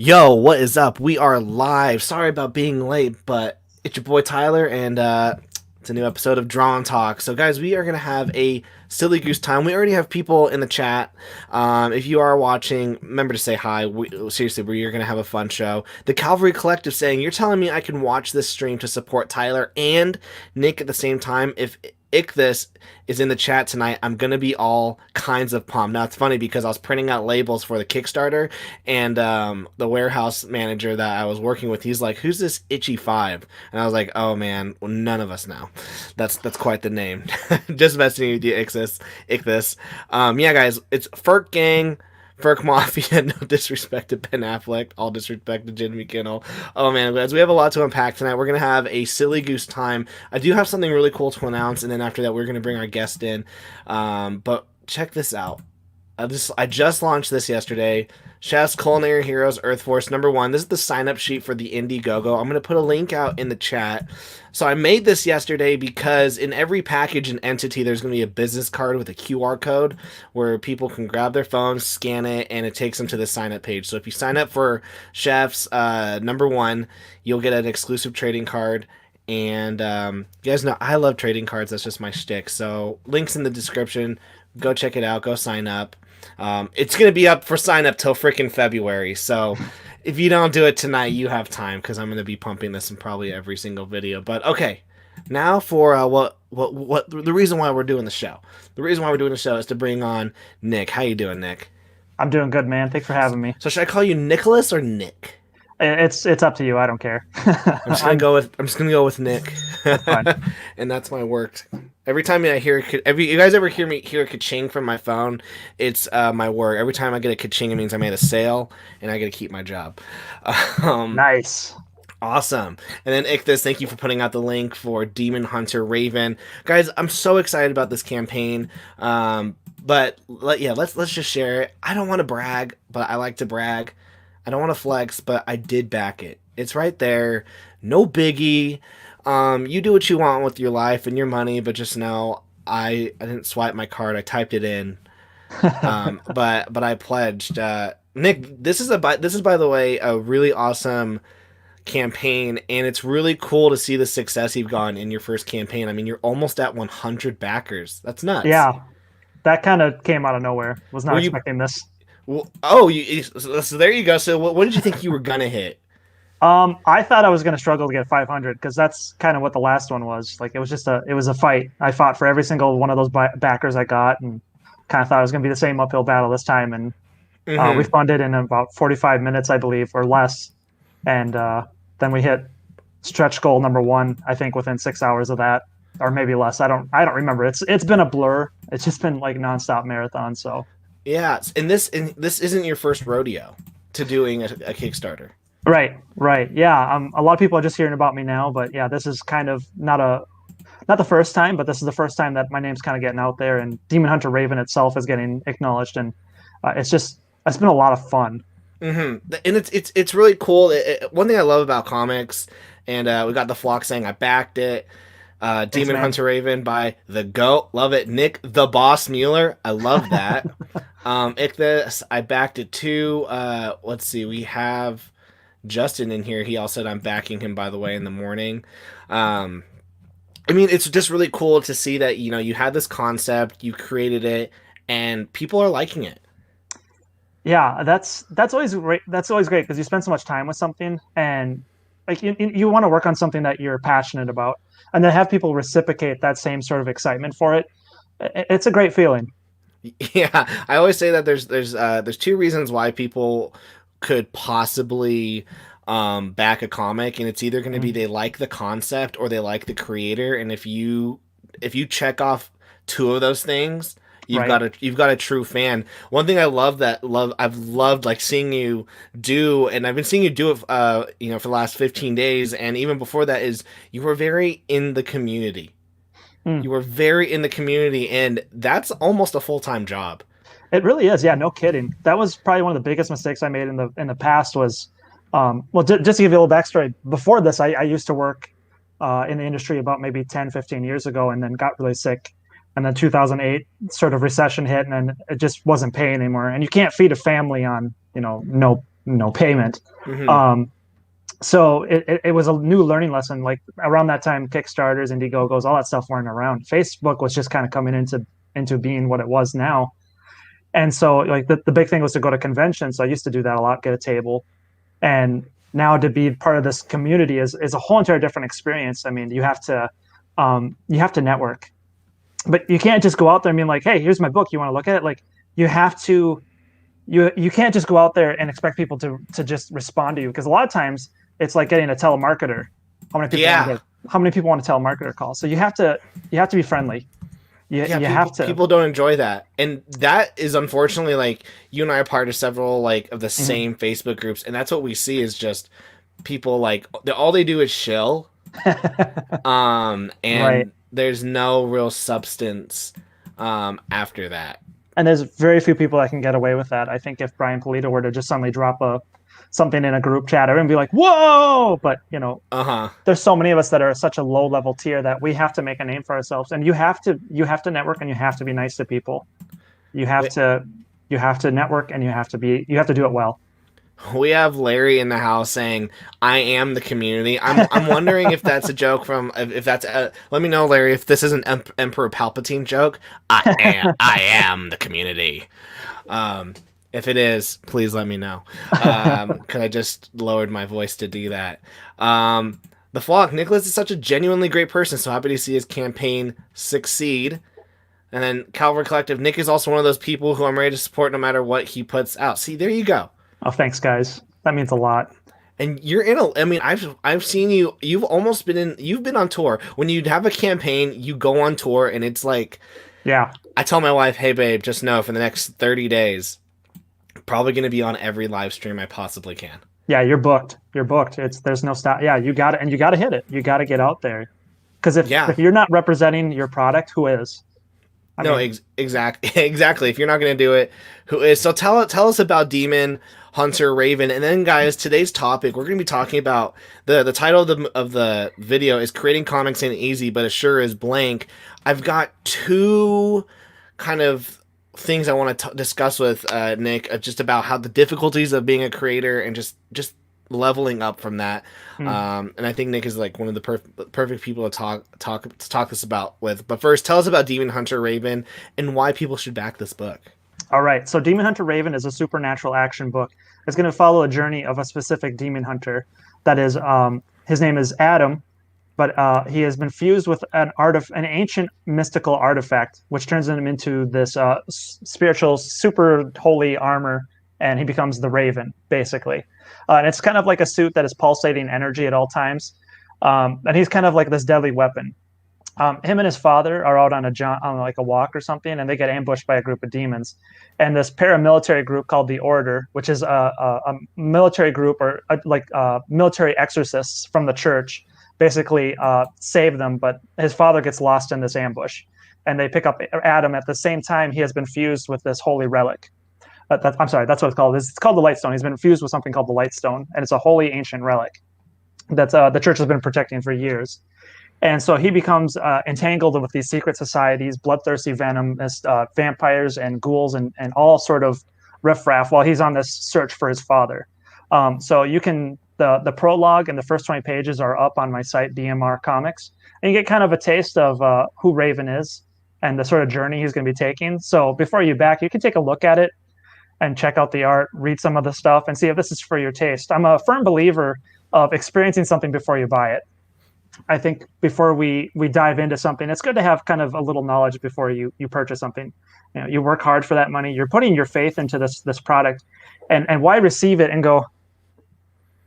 Yo, what is up? We are live. Sorry about being late, but it's your boy Tyler, and it's a new episode of Drawn Talk. So, guys, we are going to have a silly goose time. We already have people in the chat. If you are watching, remember to say hi. Seriously, we are going to have a fun show. The Calvary Collective saying, "You're telling me I can watch this stream to support Tyler and Nick at the same time? If Ichthus is in the chat tonight, I'm gonna be all kinds of pumped." Now it's funny because I was printing out labels for the Kickstarter, and the warehouse manager that I was working with, he's like, "Who's this Itchy Five?" And I was like, "Oh man, well, none of us know. That's quite the name." Just messing with you, Ichthus. Yeah, guys, it's Ferk Gang. Ferk Mafia, no disrespect to Ben Affleck, all disrespect to Jim McKinnell. Oh man, guys, we have a lot to unpack tonight. We're gonna have a silly goose time. I do have something really cool to announce, and then after that, we're gonna bring our guest in. But check this out. I just launched this yesterday. Chef's Culinary Heroes Earth Force #1. This is the sign up sheet for the Indiegogo. I'm gonna put a link out in the chat. So I made this yesterday because in every package and entity, there's gonna be a business card with a QR code where people can grab their phones, scan it, and it takes them to the sign up page. So if you sign up for Chef's #1, you'll get an exclusive trading card. And you guys know I love trading cards. That's just my shtick. So links in the description. Go check it out. Go sign up. It's going to be up for sign up till freaking February. So if you don't do it tonight, you have time because I'm going to be pumping this in probably every single video. But okay, now for what the reason why we're doing the show. The reason why we're doing the show is to bring on Nick. How you doing, Nick? I'm doing good, man. Thanks for having me. So should I call you Nicholas or Nick? It's up to you. I don't care. I'm just gonna go with Nick, That's fine. and that's my work. Every time I hear, you guys ever hear a ka-ching from my phone? It's my work. Every time I get a ka-ching, it means I made a sale, and I get to keep my job. Um, Nice. Awesome. And then Ichthus, thank you for putting out the link for Demon Hunter Raven. Guys, I'm so excited about this campaign. Let's just share it. I don't want to brag, but I like to brag. I don't want to flex, but I did back it. It's right there. No biggie. You do what you want with your life and your money, but just know I didn't swipe my card. I typed it in. But I pledged. Nick, this is by the way a really awesome campaign, and it's really cool to see the success you've gotten in your first campaign. I mean, you're almost at 100 backers. That's nuts. Yeah, that kind of came out of nowhere. Was not Were you? expecting this. So there you go. So what did you think you were gonna hit? I thought I was going to struggle to get 500 because that's kind of what the last one was. Like it was a fight. I fought for every single one of those backers I got, and kind of thought it was going to be the same uphill battle this time. And we Mm-hmm. funded in about 45 minutes, I believe, or less. And then we hit stretch goal #1, I think, within 6 hours of that, or maybe less. I don't remember. It's been a blur. It's just been like nonstop marathon. So Yeah, and this isn't your first rodeo to doing a Kickstarter. right, yeah. A lot of people are just hearing about me now, but yeah, this is kind of not the first time, but this is the first time that my name's kind of getting out there, and Demon Hunter Raven itself is getting acknowledged, and it's been a lot of fun. Mm-hmm. And it's really cool. One thing I love about comics, and we got the flock saying I backed it. Thanks, Demon man. Hunter Raven by the GOAT. Love it. Nick the Boss Mueller. I love that. Ichthus, I backed it too. Let's see. We have Justin in here. He all said I'm backing him, by the way, in the morning. Um, I mean, it's just really cool to see that, you had this concept, you created it, and people are liking it. Yeah, that's always great. That's always great because you spend so much time with something, and like you want to work on something that you're passionate about, and then have people reciprocate that same sort of excitement for it. It's a great feeling. Yeah, I always say that there's two reasons why people could possibly back a comic, and it's either going to be Mhm. they like the concept or they like the creator, and if you check off two of those things, Right. you've got a true fan. One thing I love I've loved like seeing you do, and I've been seeing you do it for the last 15 days, and even before that, is you were very in the community. Mm. You were very in the community, and that's almost a full-time job. It really is. Yeah, no kidding. That was probably one of the biggest mistakes I made in the past was, just to give you a little backstory. Before this, I used to work in the industry about maybe 10, 15 years ago, and then got really sick. And then 2008 sort of recession hit, and then it just wasn't paying anymore. And you can't feed a family on, no payment. Hmm. So it was a new learning lesson. Like around that time, Kickstarters, Indiegogos, all that stuff weren't around. Facebook was just kind of coming into being what it was now. And so like the big thing was to go to conventions. So I used to do that a lot, get a table. And now to be part of this community is a whole entire different experience. I mean, you have to network, but you can't just go out there and be like, hey, here's my book. You want to look at it? Like you have to you can't just go out there and expect people to just respond to you, because a lot of times it's like getting a telemarketer. Yeah. How many people want a telemarketer call? So you have to be friendly. Yeah, You have to. people don't enjoy that, and that is unfortunately like you and I are part of several like of the Mhm. same Facebook groups, and that's what we see is just people like all they do is shill, Right. and there's no real substance after that. And there's very few people that can get away with that. I think if Brian Polito were to just suddenly drop a something in a group chat, everyone would be like, "Whoa!" But Uh huh. there's so many of us that are such a low level tier that we have to make a name for ourselves, and you have to network and you have to be nice to people. You have to you have to network and you have to do it well. We have Larry in the house saying, "I am the community." I'm wondering if that's a joke from if that's let me know, Larry, if this is an Emperor Palpatine joke. I am the community. Um, if it is, please let me know. Because I just lowered my voice to do that. The Flock, Nicholas is such a genuinely great person. So happy to see his campaign succeed. And then Calvary Collective, Nick is also one of those people who I'm ready to support no matter what he puts out. See, there you go. Oh, thanks, guys. That means a lot. And you're in a. I mean, I've seen you. You've almost been in. You've been on tour. When you have a campaign, you go on tour, and it's like Yeah, I tell my wife, "Hey, babe, just know for the next 30 days, I'm probably going to be on every live stream I possibly can." yeah. You're booked. You're booked. There's no stop. Yeah, you got it, and you got to hit it. You got to get out there, because Yeah. if you're not representing your product, who is? I No, mean, exactly. If you're not going to do it, who is? So tell us about Demon Hunter Raven, and then guys, today's topic we're going to be talking about the title of the video is creating comics ain't easy, but it sure is blank. I've got two kind of things I want to discuss with Nick, just about how the difficulties of being a creator and just leveling up from that. hmm. And I think Nick is like one of the perfect people to talk this about with. But first, tell us about Demon Hunter Raven and why people should back this book. All right. So Demon Hunter Raven is a supernatural action book. It's going to follow a journey of a specific demon hunter. That is, his name is Adam, but he has been fused with an ancient mystical artifact, which turns him into this spiritual, super holy armor, and he becomes the Raven, basically. And it's kind of like a suit that is pulsating energy at all times, and he's kind of like this deadly weapon. Him and his father are out on like a walk or something, and they get ambushed by a group of demons. And this paramilitary group called the Order, which is a military group or military exorcists from the church, basically save them. But his father gets lost in this ambush, and they pick up Adam at the same time. He has been fused with this holy relic. I'm sorry, that's what it's called. It's called the Lightstone. He's been fused with something called the Lightstone, and it's a holy ancient relic that the church has been protecting for years. And so he becomes entangled with these secret societies, bloodthirsty, venomous vampires and ghouls and all sort of riffraff while he's on this search for his father. So you can the prologue and the first 20 pages are up on my site, DMR Comics, and you get kind of a taste of who Raven is and the sort of journey he's going to be taking. So before you back, you can take a look at it and check out the art, read some of the stuff, and see if this is for your taste. I'm a firm believer of experiencing something before you buy it. I think before we dive into something, it's good to have kind of a little knowledge before you purchase something. You work hard for that money. You're putting your faith into this product, and why receive it and go,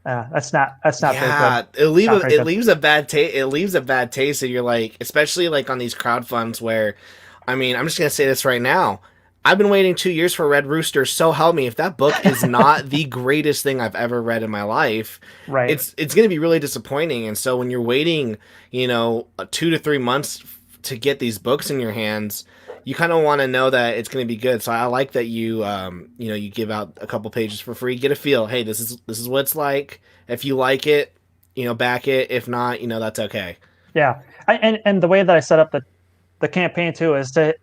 that's not very Yeah, good. Not very it good. leaves a bad taste. It leaves a bad taste, and you're like, especially like on these crowd funds where, I mean, I'm just gonna say this right now. I've been waiting 2 years for Red Rooster. So help me, if that book is not the greatest thing I've ever read in my life, Right. it's gonna be really disappointing. And so when you're waiting, 2 to 3 months to get these books in your hands, you kind of want to know that it's going to be good. So I like that you give out a couple pages for free, get a feel. Hey, this is what it's like. If you like it, back it. If not, that's okay. Yeah. And the way that I set up the campaign too is to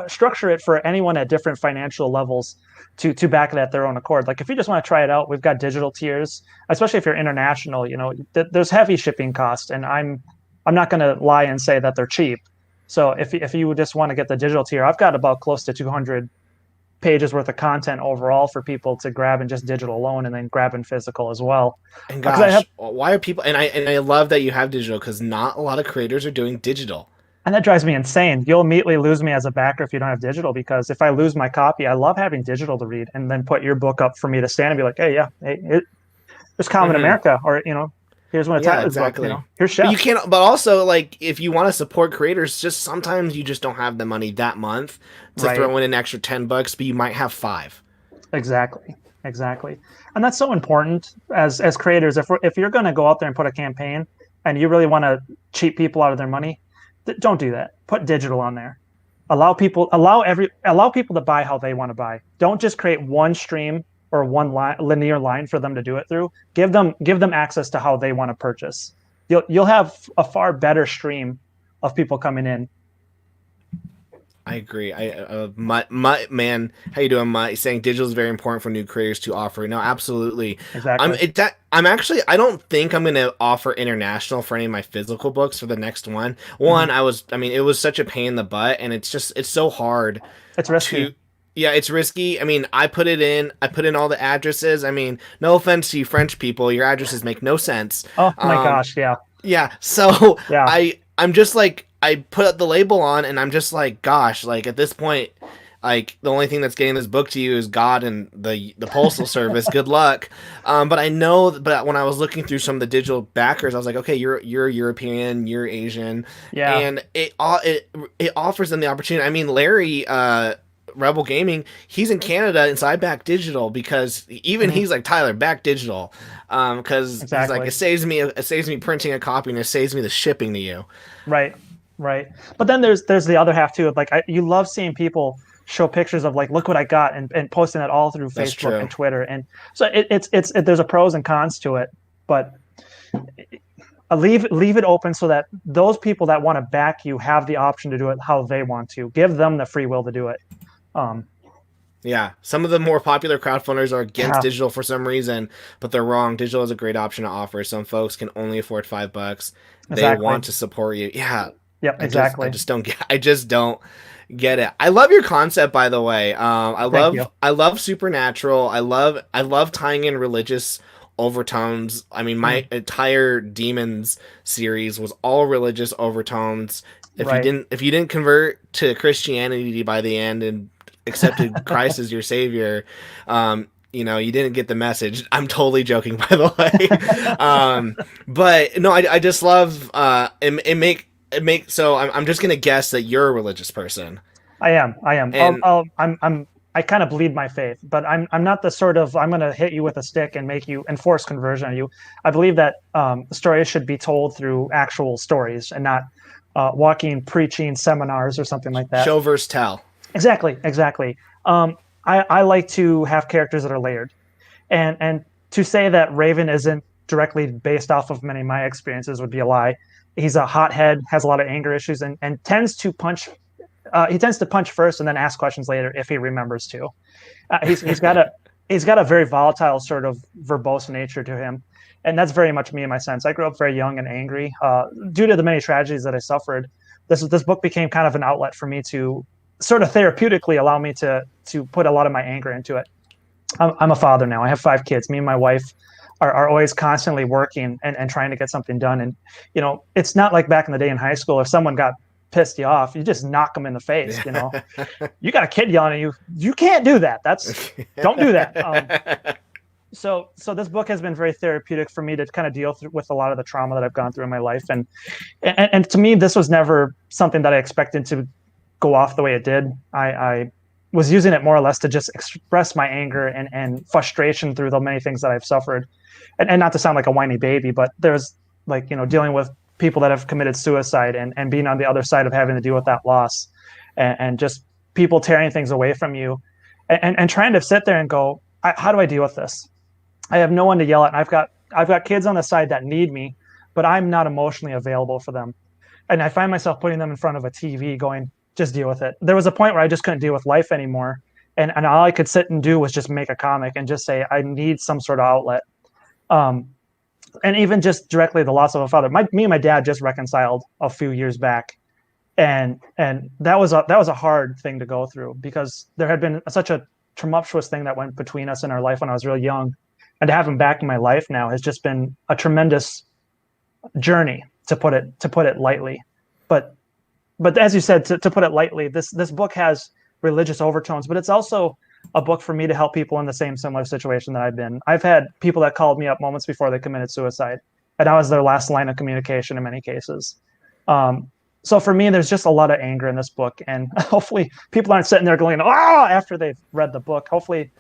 structure it for anyone at different financial levels to back it at their own accord. Like if you just want to try it out, we've got digital tiers, especially if you're international. There's heavy shipping costs, and I'm not going to lie and say that they're cheap. So if you just want to get the digital tier, I've got about close to 200 pages worth of content overall for people to grab in just digital alone, and then grab in physical as well. And gosh, why are people? And I love that you have digital, because not a lot of creators are doing digital. And that drives me insane. You'll immediately lose me as a backer if you don't have digital, because if I lose my copy, I love having digital to read, and then put your book up for me to stand and be like, hey, yeah, there's Common America, or here's one of Tyler's exactly. book. Here's Chef. But you can't. But also, like, if you want to support creators, just sometimes you just don't have the money that month to throw in an extra $10, but you might have 5. Exactly, and that's so important as creators. If you're going to go out there and put a campaign, and you really want to cheat people out of their money, don't do that. Put digital on there. Allow people to buy how they want to buy. Don't just create one stream or one linear line for them to do it through. Give them access to how they want to purchase. You'll have a far better stream of people coming in. I agree. Man, how you doing, Mutt? Saying digital is very important for new creators to offer. No, absolutely. Exactly. I don't think I'm going to offer international for any of my physical books for the next one. It was such a pain in the butt, and it's so hard. It's risky. Yeah, it's risky. I mean, I put in all the addresses. I mean, no offense to you French people, your addresses make no sense. Oh my gosh, yeah. Yeah. So yeah. I'm just like, I put the label on, and I'm just like, gosh, like at this point, like the only thing that's getting this book to you is God and the postal service. Good luck. But when I was looking through some of the digital backers, I was like, okay, you're European, you're Asian, and it offers them the opportunity. I mean, Larry, Rebel Gaming, he's in Canada, and so I back digital, because even he's like, Tyler, back digital, because he's like, it saves me printing a copy, and it saves me the shipping to you. Right. But then there's the other half too. Like you love seeing people show pictures of like, look what I got, and posting that all through Facebook and Twitter. And so it's there's a pros and cons to it, but leave it open so that those people that want to back you have the option to do it how they want to. Give them the free will to do it. Yeah, some of the more popular crowdfunders are against digital for some reason, but they're wrong. Digital is a great option to offer. Some folks can only afford $5. They want to support you. Yeah. Yep, exactly. I just don't get it. I love your concept, by the way. I love Supernatural. I love tying in religious overtones. I mean, my entire Demons series was all religious overtones. If you didn't convert to Christianity by the end and accepted Christ as your savior, you didn't get the message. I'm totally joking, by the way. But no, I just love so I'm just gonna guess that you're a religious person. I am. And I kind of bleed my faith, but I'm not the sort of, I'm going to hit you with a stick and make you enforce conversion on you. I believe that stories should be told through actual stories, and not walking preaching seminars or something like that. Show versus tell. Exactly. I like to have characters that are layered, and to say that Raven isn't directly based off of many of my experiences would be a lie. He's a hothead, has a lot of anger issues, and tends to punch. He tends to punch first and then ask questions later if he remembers to. He's got a very volatile sort of verbose nature to him, and that's very much me in my sense. I grew up very young and angry due to the many tragedies that I suffered. This book became kind of an outlet for me to sort of therapeutically allow me to put a lot of my anger into it. I'm a father now. I have 5 kids. Me and my wife are always constantly working and trying to get something done. And, it's not like back in the day in high school, if someone got pissed you off, you just knock them in the face. You got a kid yelling at you. You can't do that. Don't do that. So this book has been very therapeutic for me to kind of deal with a lot of the trauma that I've gone through in my life. And to me, this was never something that I expected to go off the way it did. I was using it more or less to just express my anger and frustration through the many things that I've suffered. And not to sound like a whiny baby, but there's dealing with people that have committed suicide and being on the other side of having to deal with that loss and just people tearing things away from you and trying to sit there and go, how do I deal with this? I have no one to yell at. And I've got kids on the side that need me, but I'm not emotionally available for them. and I find myself putting them in front of a TV going, just deal with it. There was a point where I just couldn't deal with life anymore. And all I could sit and do was just make a comic and just say, I need some sort of outlet. Um, and even just directly the loss of a father. Me and my dad just reconciled a few years back. And that was a hard thing to go through because there had been such a tumultuous thing that went between us in our life when I was really young. And to have him back in my life now has just been a tremendous journey, to put it lightly. But as you said, to put it lightly, this book has religious overtones, but it's also a book for me to help people in the same similar situation that I've been. I've had people that called me up moments before they committed suicide, and I was their last line of communication in many cases. So for me, there's just a lot of anger in this book, and hopefully people aren't sitting there going, "Ah!" after they've read the book. Hopefully,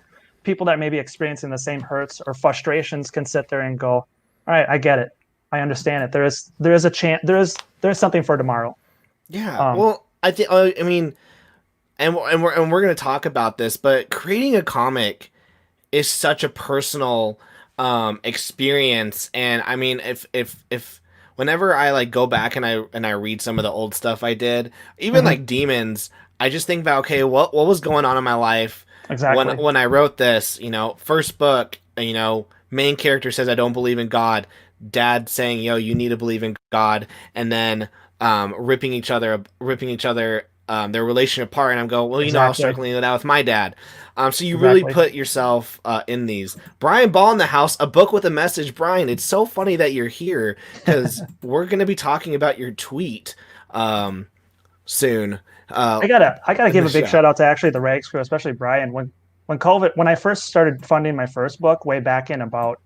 people that may be experiencing the same hurts or frustrations can sit there and go, "All right, I get it. I understand it. There is a chance. There is something for tomorrow." Yeah. Well, I mean, and we're gonna talk about this, but creating a comic is such a personal experience, and I mean, if whenever I like go back and I read some of the old stuff I did, even like Demons, I just think about, okay, what was going on in my life Exactly. when I wrote this, first book, main character says I don't believe in God, dad saying, you need to believe in God, and then ripping each other their relation apart, and I'm going, well, I was Exactly. struggling with that with my dad. So you really Exactly. put yourself in these. Brian Ball in the house, a book with a message. Brian, it's so funny that you're here because we're going to be talking about your tweet soon. I gotta in give the a big show. shout out to actually the Rags crew, especially Brian. When I first started funding my first book way back in about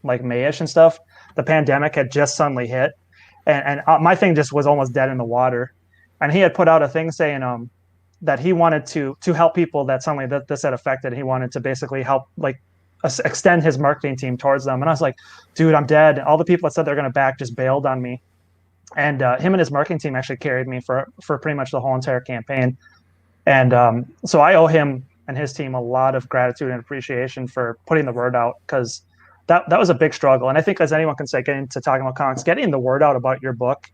like Mayish and stuff, the pandemic had just suddenly hit, and my thing just was almost dead in the water. And he had put out a thing saying that he wanted to help people that suddenly this had affected. He wanted to basically help like extend his marketing team towards them. And I was like, dude, I'm dead. All the people that said they're going to back just bailed on me. And him and his marketing team actually carried me for pretty much the whole entire campaign. And so I owe him and his team a lot of gratitude and appreciation for putting the word out, because that was a big struggle. And I think, as anyone can say, getting to talking about comics, getting the word out about your book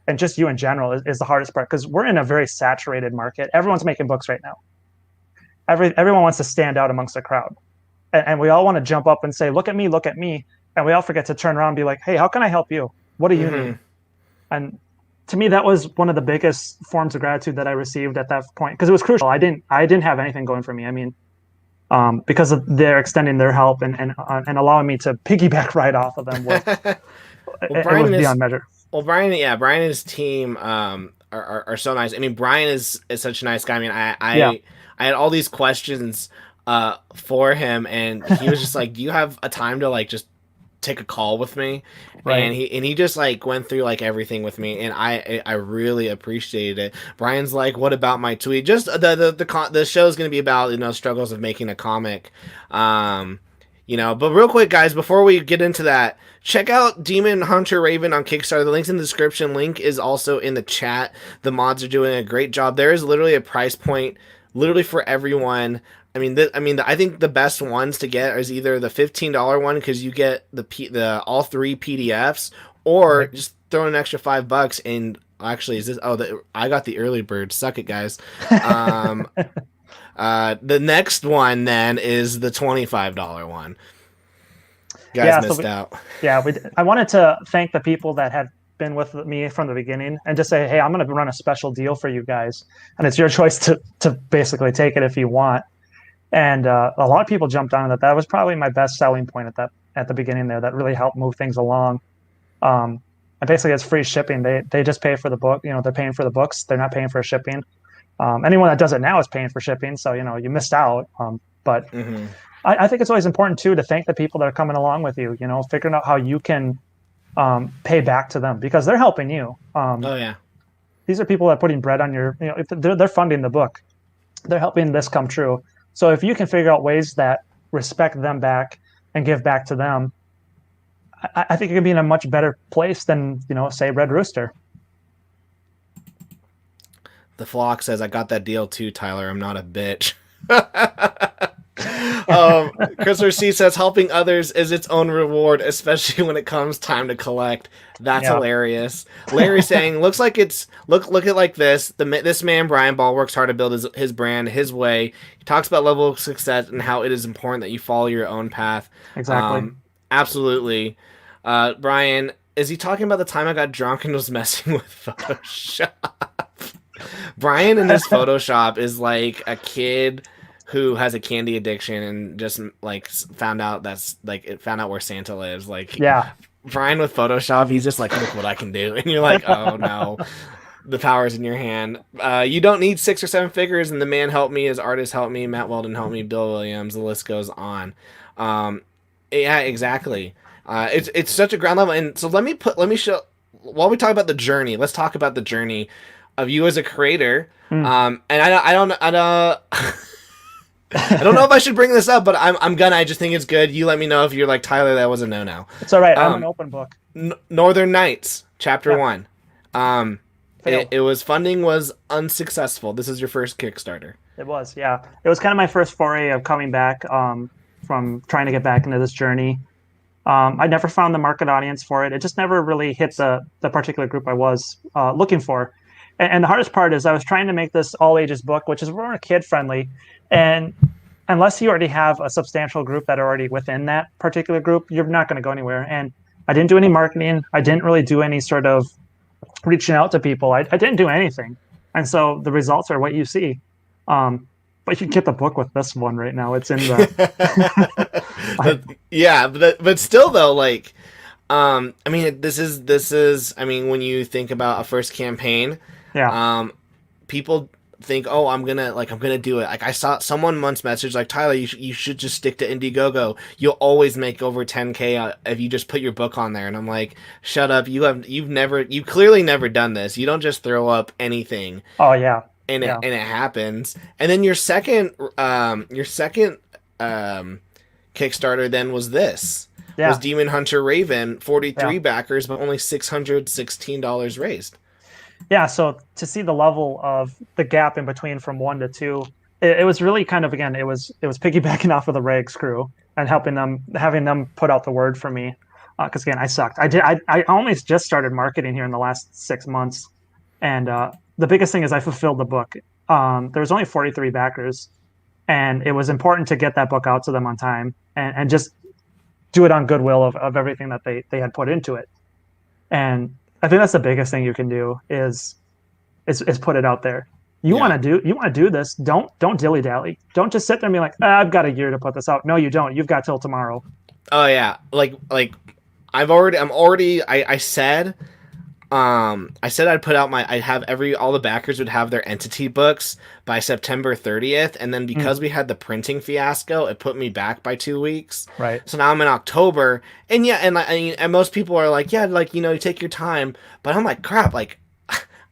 and just you in general is the hardest part, because we're in a very saturated market. Everyone's making books right now. Everyone wants to stand out amongst the crowd. And we all want to jump up and say, look at me, look at me. And we all forget to turn around and be like, hey, how can I help you? What do you need? And to me, that was one of the biggest forms of gratitude that I received at that point, because it was crucial. I didn't have anything going for me. I mean, because of their extending their help and allowing me to piggyback right off of them, it was beyond measure. Well, Brian and his team are so nice. I mean, Brian is such a nice guy. I mean, I had all these questions for him, and he was just like, "Do you have a time to like just take a call with me?" Right. And he just like went through like everything with me, and I really appreciated it. Brian's like, "What about my tweet?" Just the show's gonna be about struggles of making a comic. But real quick, guys, before we get into that, check out Demon Hunter Raven on Kickstarter. The link's in the description. Link is also in the chat. The mods are doing a great job. There is literally a price point, literally for everyone. I mean, I think the best ones to get is either the $15 one, because you get the all 3 PDFs, or just throw in an extra $5. And actually, I got the early bird. Suck it, guys. The next one then is the $25 one. You guys missed out. Yeah, I wanted to thank the people that had been with me from the beginning and just say, hey, I'm going to run a special deal for you guys, and it's your choice to basically take it if you want. And a lot of people jumped on that. That was probably my best selling point at the beginning there. That really helped move things along. And basically, it's free shipping. They just pay for the book. They're paying for the books. They're not paying for shipping. Anyone that does it now is paying for shipping, so you missed out. But I think it's always important too to thank the people that are coming along with you. Figuring out how you can pay back to them, because they're helping you. Oh yeah, these are people that are putting bread on your. They're funding the book. They're helping this come true. So if you can figure out ways that respect them back and give back to them, I think it can be in a much better place than say Red Rooster. The Flock says, I got that deal too, Tyler. I'm not a bitch. Christopher C says helping others is its own reward, especially when it comes time to collect. That's Yeah. hilarious. Larry saying, looks like it's look at like this. This man Brian Ball works hard to build his brand his way. He talks about level of success and how it is important that you follow your own path. Exactly. Absolutely. Brian, is he talking about the time I got drunk and was messing with Photoshop? Brian in this Photoshop is like a kid who has a candy addiction and just like found out where Santa lives. Like Yeah. Brian with Photoshop, he's just like, look what I can do, and you're like, oh no, the power's in your hand. You don't need 6 or 7 figures, and the man helped me, his artist helped me, Matt Weldon helped me, Bill Williams, the list goes on. Yeah, exactly. It's such a ground level, and so let me show. While we talk about the journey, let's talk about the journey of you as a creator. And I don't I don't know if I should bring this up, but I'm gonna. I just think it's good. You let me know if you're like, Tyler, that was a no. It's all right. I'm an open book. Northern Nights, Chapter Yeah. 1. It was funding was unsuccessful. This is your first Kickstarter. It was, yeah. It was kind of my first foray of coming back from trying to get back into this journey. I never found the market audience for it. It just never really hit the particular group I was looking for. And the hardest part is I was trying to make this all ages book, which is more kid friendly. And unless you already have a substantial group that are already within that particular group, you're not going to go anywhere. And I didn't do any marketing. I didn't really do any sort of reaching out to people. I didn't do anything. And so the results are what you see. But you can get the book with this one right now. It's in the. Yeah, but still though, like, I mean, this is. I mean, when you think about a first campaign, Yeah. People think, oh, I'm gonna do it. Like I saw someone once message like, Tyler, you should just stick to Indiegogo. You'll always make over 10K if you just put your book on there. And I'm like, shut up. You've clearly never done this. You don't just throw up anything. Oh yeah. And Yeah. it happens. And then your second Kickstarter then was this. Yeah. Was Demon Hunter Raven, 43 Yeah. backers, but only $616 raised. Yeah, so to see the level of the gap in between from 1 to 2, it was really kind of, again, it was piggybacking off of the Rags crew and having them put out the word for me. Because again, I sucked. I only just started marketing here in the last 6 months, and the biggest thing is I fulfilled the book. There was only 43 backers, and it was important to get that book out to them on time and just do it on goodwill of everything that they had put into it. And I think that's the biggest thing you can do is put it out there. You want to do this. Don't dilly dally. Don't just sit there and be like, I've got a year to put this out. No, you don't. You've got till tomorrow. Oh yeah, like I said I'd put out all the backers would have their entity books by September 30th, and then because we had the printing fiasco, it put me back by 2 weeks. Right. So now I'm in October, and yeah, and most people are like, yeah, like, you take your time, but I'm like, crap, like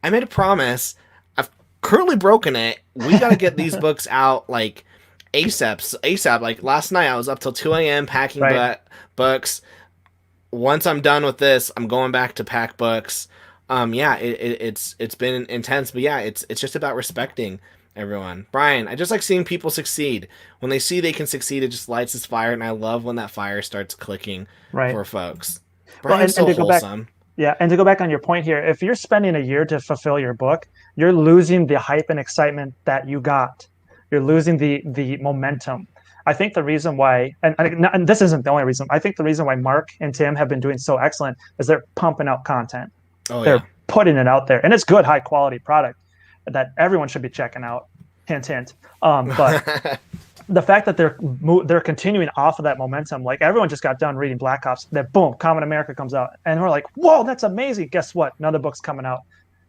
I made a promise. I've currently broken it. We got to get these books out like ASAP. Like last night I was up till 2 a.m. packing books. Once I'm done with this, I'm going back to pack books. Yeah, it's been intense, but yeah, it's just about respecting everyone. Brian, I just like seeing people succeed. When they see they can succeed, it just lights this fire, and I love when that fire starts clicking for folks. Brian's so wholesome. And to go back on your point here, if you're spending a year to fulfill your book, you're losing the hype and excitement that you got. You're losing the momentum. I think the reason why, and this isn't the only reason, I think the reason why Mark and Tim have been doing so excellent is they're pumping out content. They're putting it out there, and it's good, high quality product that everyone should be checking out. Hint, hint. But the fact that they're continuing off of that momentum, like everyone just got done reading Black Ops, that boom, Common America comes out, and we're like, whoa, that's amazing. Guess what? Another book's coming out.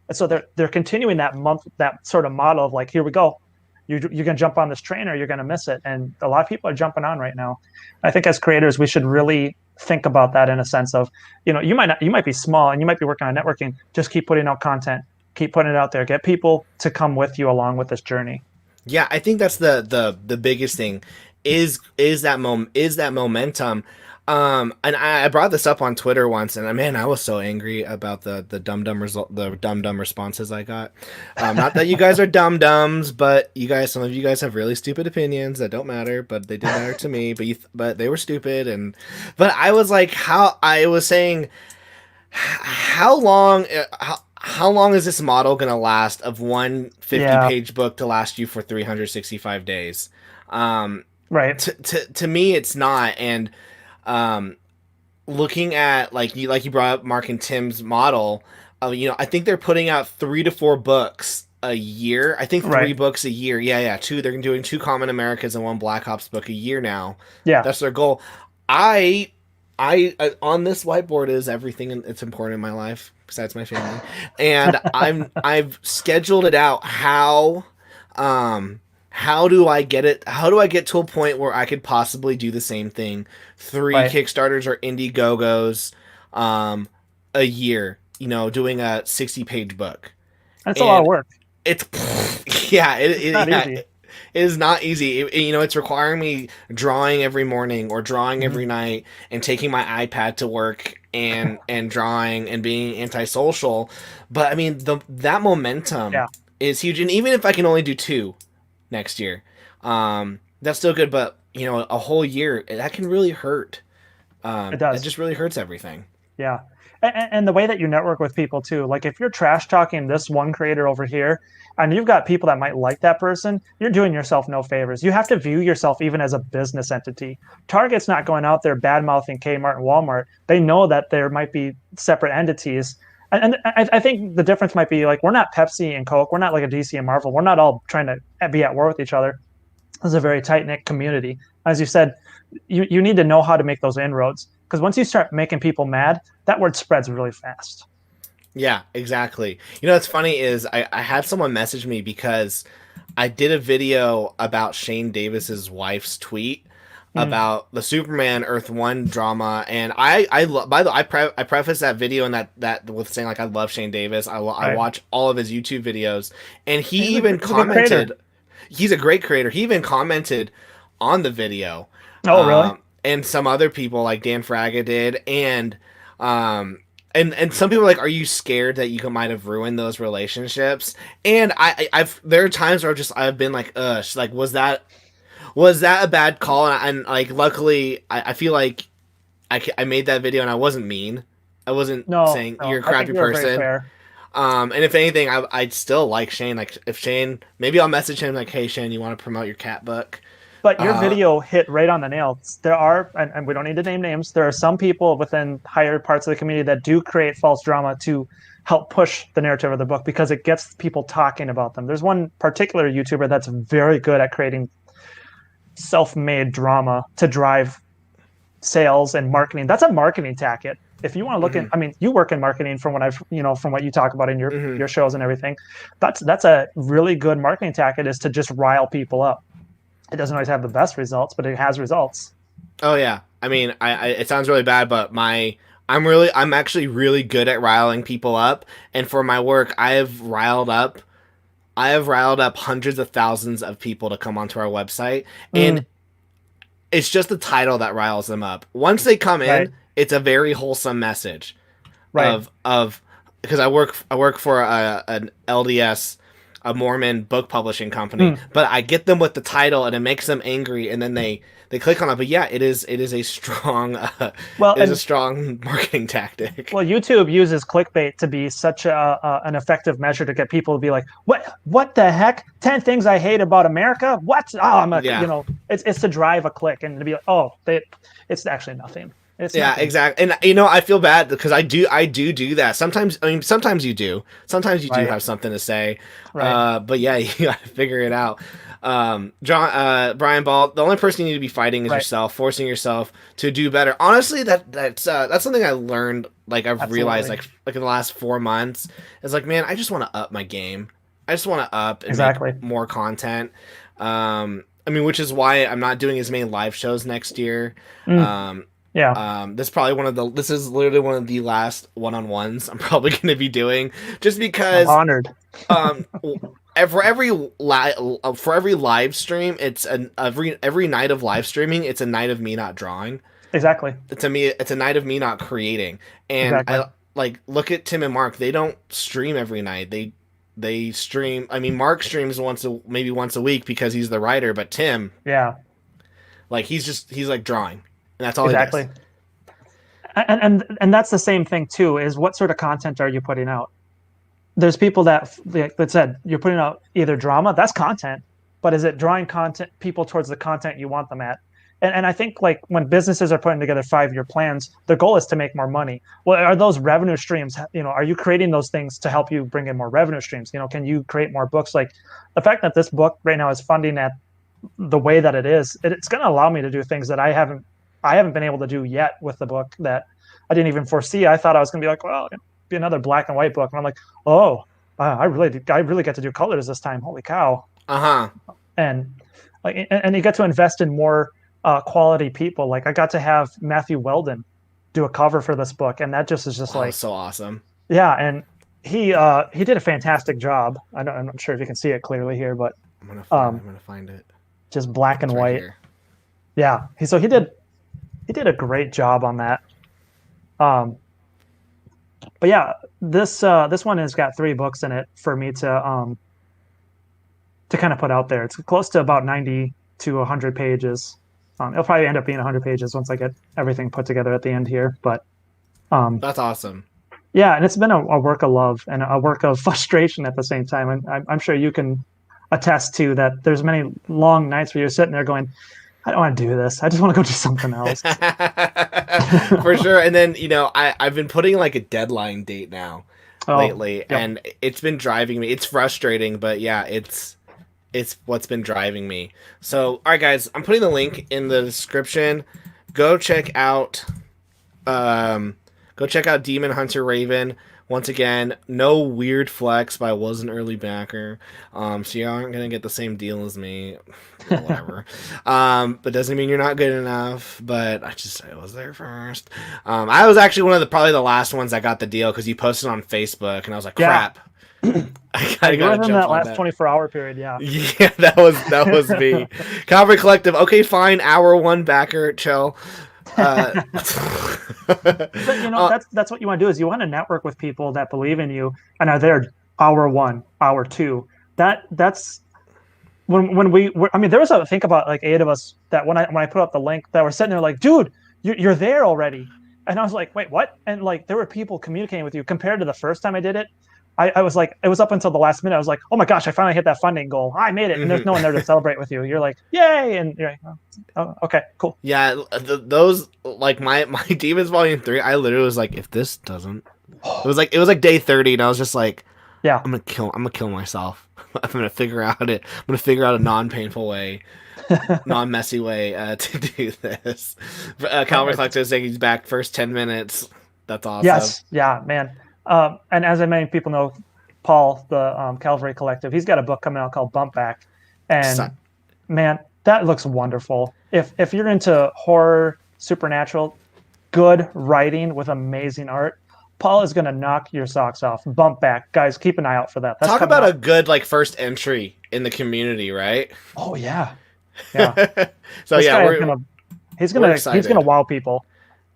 And so they're continuing that sort of model of like, here we go. You're going to jump on this train or you're going to miss it. And a lot of people are jumping on right now. I think as creators, we should really think about that in a sense of, you might be small and you might be working on networking. Just keep putting out content, keep putting it out there, get people to come with you along with this journey. Yeah, I think that's the biggest thing is that momentum. And I brought this up on Twitter once, and man, I was so angry about the dumb dumb responses I got. Not that you guys are dumb dumbs, but some of you guys have really stupid opinions that don't matter, but they did matter to me. But they were stupid, but I was like, I was saying, how long? How long is this model gonna last of one 50-page book to last you for 365 days? Right. To me, it's not, and looking at like you brought up Mark and Tim's model, I think they're putting out 3 to 4 books a year. I think 3 books a year. Yeah, 2. They're doing 2 Common Americas and 1 Black Ops book a year now. Yeah, that's their goal. I on this whiteboard is everything that's important in my life besides my family, and I've scheduled it out. How do I get it? How do I get to a point where I could possibly do the same thing? 3 Kickstarters or Indiegogos a year, doing a 60-page book. That's a lot of work. It's it is not easy. It's requiring me drawing every morning or drawing every night and taking my iPad to work and drawing and being antisocial. But I mean, that momentum is huge. And even if I can only do 2 next year, that's still good. But a whole year, that can really hurt. It does. It just really hurts everything. Yeah. And the way that you network with people too, like if you're trash talking this one creator over here and you've got people that might like that person, you're doing yourself no favors. You have to view yourself even as a business entity. Target's not going out there bad mouthing Kmart and Walmart. They know that there might be separate entities. And I think the difference might be like, we're not Pepsi and Coke. We're not like a DC and Marvel. We're not all trying to be at war with each other. This is a very tight-knit community. As you said, you need to know how to make those inroads. Because once you start making people mad, that word spreads really fast. Yeah, exactly. What's funny is I had someone message me because I did a video about Shane Davis's wife's tweet about the Superman Earth 1 drama, and I preface that video and that with saying like I love Shane Davis. I watch all of his YouTube videos, and he even commented. He's a great creator. He even commented on the video. Oh, really? And some other people like Dan Fraga did, and some people are like, are you scared that you might have ruined those relationships? And there are times where I've been like, like was that a bad call? And like, luckily, I feel like I made that video and I wasn't mean. I wasn't saying you're a crappy person. And if anything, I'd still like Shane. Like if Shane, maybe I'll message him like, hey Shane, you want to promote your cat book? But your video hit right on the nail. There are, and we don't need to name names, there are some people within higher parts of the community that do create false drama to help push the narrative of the book because it gets people talking about them. There's one particular YouTuber that's very good at creating self-made drama to drive sales and marketing. That's a marketing tactic. If you want to look at, I mean, you work in marketing from what from what you talk about in your shows and everything. That's a really good marketing tactic, is to just rile people up. It doesn't always have the best results, but it has results. Oh yeah. I mean, it sounds really bad, but I'm actually really good at riling people up. And for my work, I have riled up hundreds of thousands of people to come onto our website. And it's just the title that riles them up. Once they come in, it's a very wholesome message of because I work for an LDS, a Mormon book publishing company, but I get them with the title and it makes them angry, and then they click on it. But yeah, it is a strong a strong marketing tactic. Well, YouTube uses clickbait to be such an effective measure to get people to be like, what the heck? 10 things I hate about America? What? Oh, it's to drive a click and to be like, it's actually nothing. Exactly. And I feel bad because I do that. Sometimes you do. Sometimes you do have something to say. Right. But yeah, you gotta figure it out. Brian Ball, the only person you need to be fighting is yourself, forcing yourself to do better. Honestly, that's something I learned, like I've realized like in the last 4 months. It's like, man, I just want to up my game. I just want to up and make more content. I mean, which is why I'm not doing as many live shows next year. This is literally one of the last one-on-ones I'm probably going to be doing, just because I'm honored. For every live stream, it's every night of live streaming, it's a night of me not drawing. Exactly. To me, it's a night of me not creating. And Exactly. I like look at Tim and Mark. They don't stream every night. They stream. I mean, Mark streams maybe once a week because he's the writer, but Tim, Yeah. like he's like drawing, and that's all he does. Exactly. And that's the same thing too. Is what sort of content are you putting out? There's people that said you're putting out either drama, that's content, but is it drawing content people towards the content you want them at? And I think like when businesses are putting together 5-year plans, their goal is to make more money. Well, are those revenue streams? Are you creating those things to help you bring in more revenue streams? Can you create more books? Like the fact that this book right now is funding at the way that it is, it's going to allow me to do things that I haven't been able to do yet with the book that I didn't even foresee. I thought I was going to be like, well, it'll be another black and white book, and I'm like, oh, I really get to do colors this time. Holy cow! Uh huh. And you get to invest in more quality people. Like I got to have Matthew Weldon do a cover for this book, and that just is just Oh, like, so awesome. yeah. And he did a fantastic job. I'm not sure if you can see it clearly here, but I'm gonna find it. just black and It's right white. here. Yeah. He did a great job on that. But yeah, this one has got 3 books in it for me to kind of put out there. It's close to about 90 to 100 pages. It'll probably end up being 100 pages once I get everything put together at the end here. But That's awesome. yeah, and it's been a work of love and a work of frustration at the same time. And I'm sure you can attest to that. There's many long nights where you're sitting there going, I don't want to do this. I just want to go do something else. For sure. And then, I've been putting like a deadline date now lately, yep. and it's been driving me. It's frustrating, but yeah, it's what's been driving me. So, all right, guys, I'm putting the link in the description. Go check out Demon Hunter Raven. Once again, no weird flex, but I was an early backer. So you aren't gonna get the same deal as me. Whatever. But doesn't mean you're not good enough. But I was there first. I was actually probably the last ones that got the deal because you posted on Facebook, and I was like, crap. I gotta jump in that on last 24-hour period, yeah. Yeah, that was me. Calvary Collective. Okay, fine. Hour 1 backer. Chill. But that's what you want to do, is you want to network with people that believe in you and are there hour 1, hour 2. That's when there was think about like 8 of us that when I put up the link that were sitting there like, dude, you're there already. And I was like, wait, what? And like there were people communicating with you compared to the first time I did it. I was like, it was up until the last minute. I was like, oh my gosh, I finally hit that funding goal. I made it. And there's no one there to celebrate with you. You're like, yay. And you're like, oh, okay, cool. Yeah, those, like my Demons Volume 3, I literally was like, if this doesn't, it was like day 30, and I was just like, yeah, I'm gonna kill myself. I'm gonna figure out a non-painful way, non-messy way to do this. Calvary Collector is saying he's back first 10 minutes. That's awesome. Yes, yeah, man. And as many people know, Paul, the Calvary Collective, he's got a book coming out called Bump Back, and man, that looks wonderful. If you're into horror, supernatural, good writing with amazing art, Paul is going to knock your socks off. Bump Back, guys, keep an eye out for that. Talk about a good first entry in the community, right? Oh yeah, yeah. So yeah, he's gonna wow people.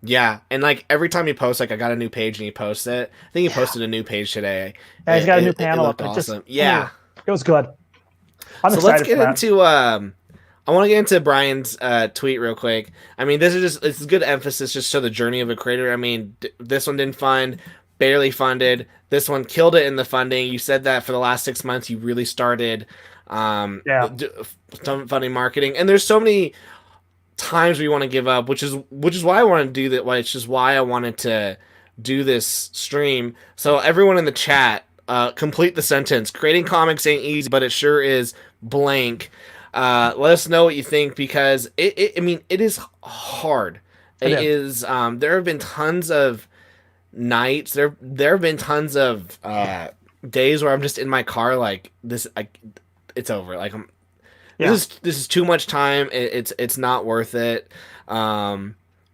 Yeah, and like every time he posts, like I got a new page and he posts it. I think he posted a new page today. Yeah, he's got a new panel up. Awesome. It was good. So let's get into I want to get into Brian's tweet real quick. I mean, it's good emphasis just to the journey of a creator. I mean, this one didn't fund, barely funded. This one killed it in the funding. You said that for the last 6 months you really started funding marketing, and there's so many times we want to give up, which is why I want to do that. Which is why I wanted to do this stream. So everyone in the chat, complete the sentence. Creating comics ain't easy, but it sure is blank. Let us know what you think, because it is hard. It is. There have been tons of nights. There have been tons of days where I'm just in my car like this. It's over. Like this is too much time. It's not worth it.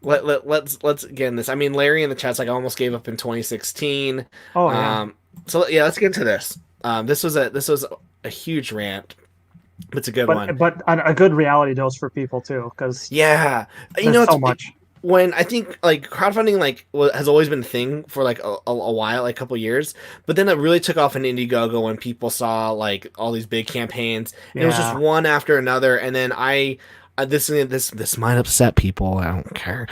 Let's get in this. I mean, Larry in the chat's like, I almost gave up in 2016. Oh yeah. So yeah, let's get into this. This was a huge rant. It's a good one, but a good reality dose for people too, because yeah, there's so much. when I think like crowdfunding has always been a thing for like a while, like a couple years, but then it really took off in Indiegogo when people saw like all these big campaigns, and it was just Yeah. one after another. And then this might upset people. I don't care.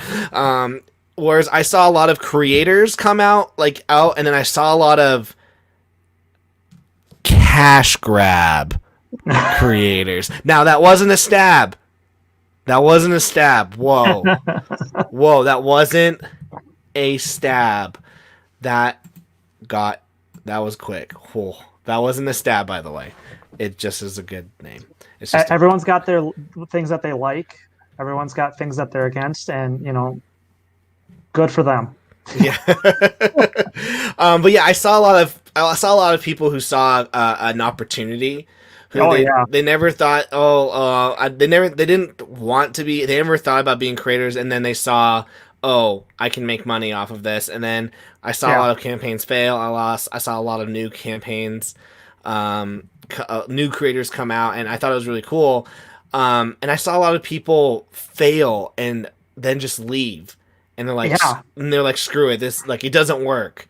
Whereas I saw a lot of creators come out, and then I saw a lot of cash grab creators. Now that wasn't a stab. That wasn't a stab. Whoa. Whoa, that wasn't a stab. That that was quick. Whoa. That wasn't a stab, by the way. It just is a good name. It's just Everyone's got their things that they like. Everyone's got things that they're against, and good for them. yeah. But yeah, I saw a lot of people who saw an opportunity. They never thought they didn't want to be, they never thought about being creators, and then they saw, oh, I can make money off of this. And then I saw a lot of campaigns fail. I saw a lot of new campaigns, new creators come out, and I thought it was really cool. And I saw a lot of people fail and then just leave, and they're like, screw it, this, like, it doesn't work.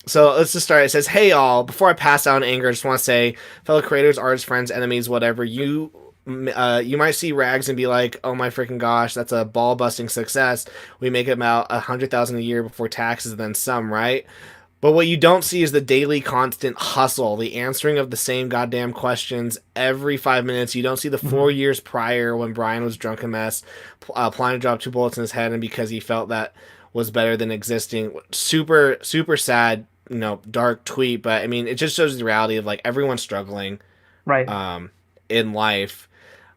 So let's just start. It says, "Hey all, before I pass out in anger, I just want to say, fellow creators, artists, friends, enemies, whatever, you might see Rags and be like, oh my freaking gosh, that's a ball busting success. We make about 100,000 a year before taxes, and then some, right? But what you don't see is the daily constant hustle, the answering of the same goddamn questions every 5 minutes. You don't see the 4 years prior when Brian was drunk a mess, planning to drop 2 bullets in his head, and because he felt that was better than existing. Super, super sad, dark tweet, but I mean, it just shows the reality of like everyone's struggling, Right. In life,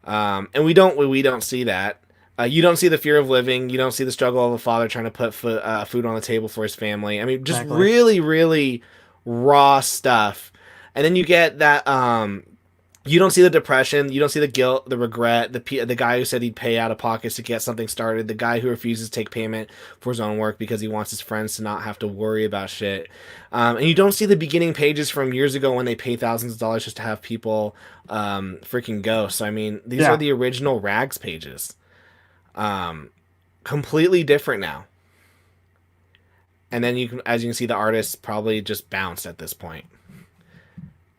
and we don't see that. You don't see the fear of living. You don't see the struggle of a father trying to put food on the table for his family. I mean, just really, really raw stuff. And then you get that. You don't see the depression. You don't see the guilt, the regret. The guy who said he'd pay out of pockets to get something started. The guy who refuses to take payment for his own work because he wants his friends to not have to worry about shit. And you don't see the beginning pages from years ago when they pay thousands of dollars just to have people freaking go. So I mean, these are the original Rags pages. Completely different now. And then as you can see, the artists probably just bounced at this point.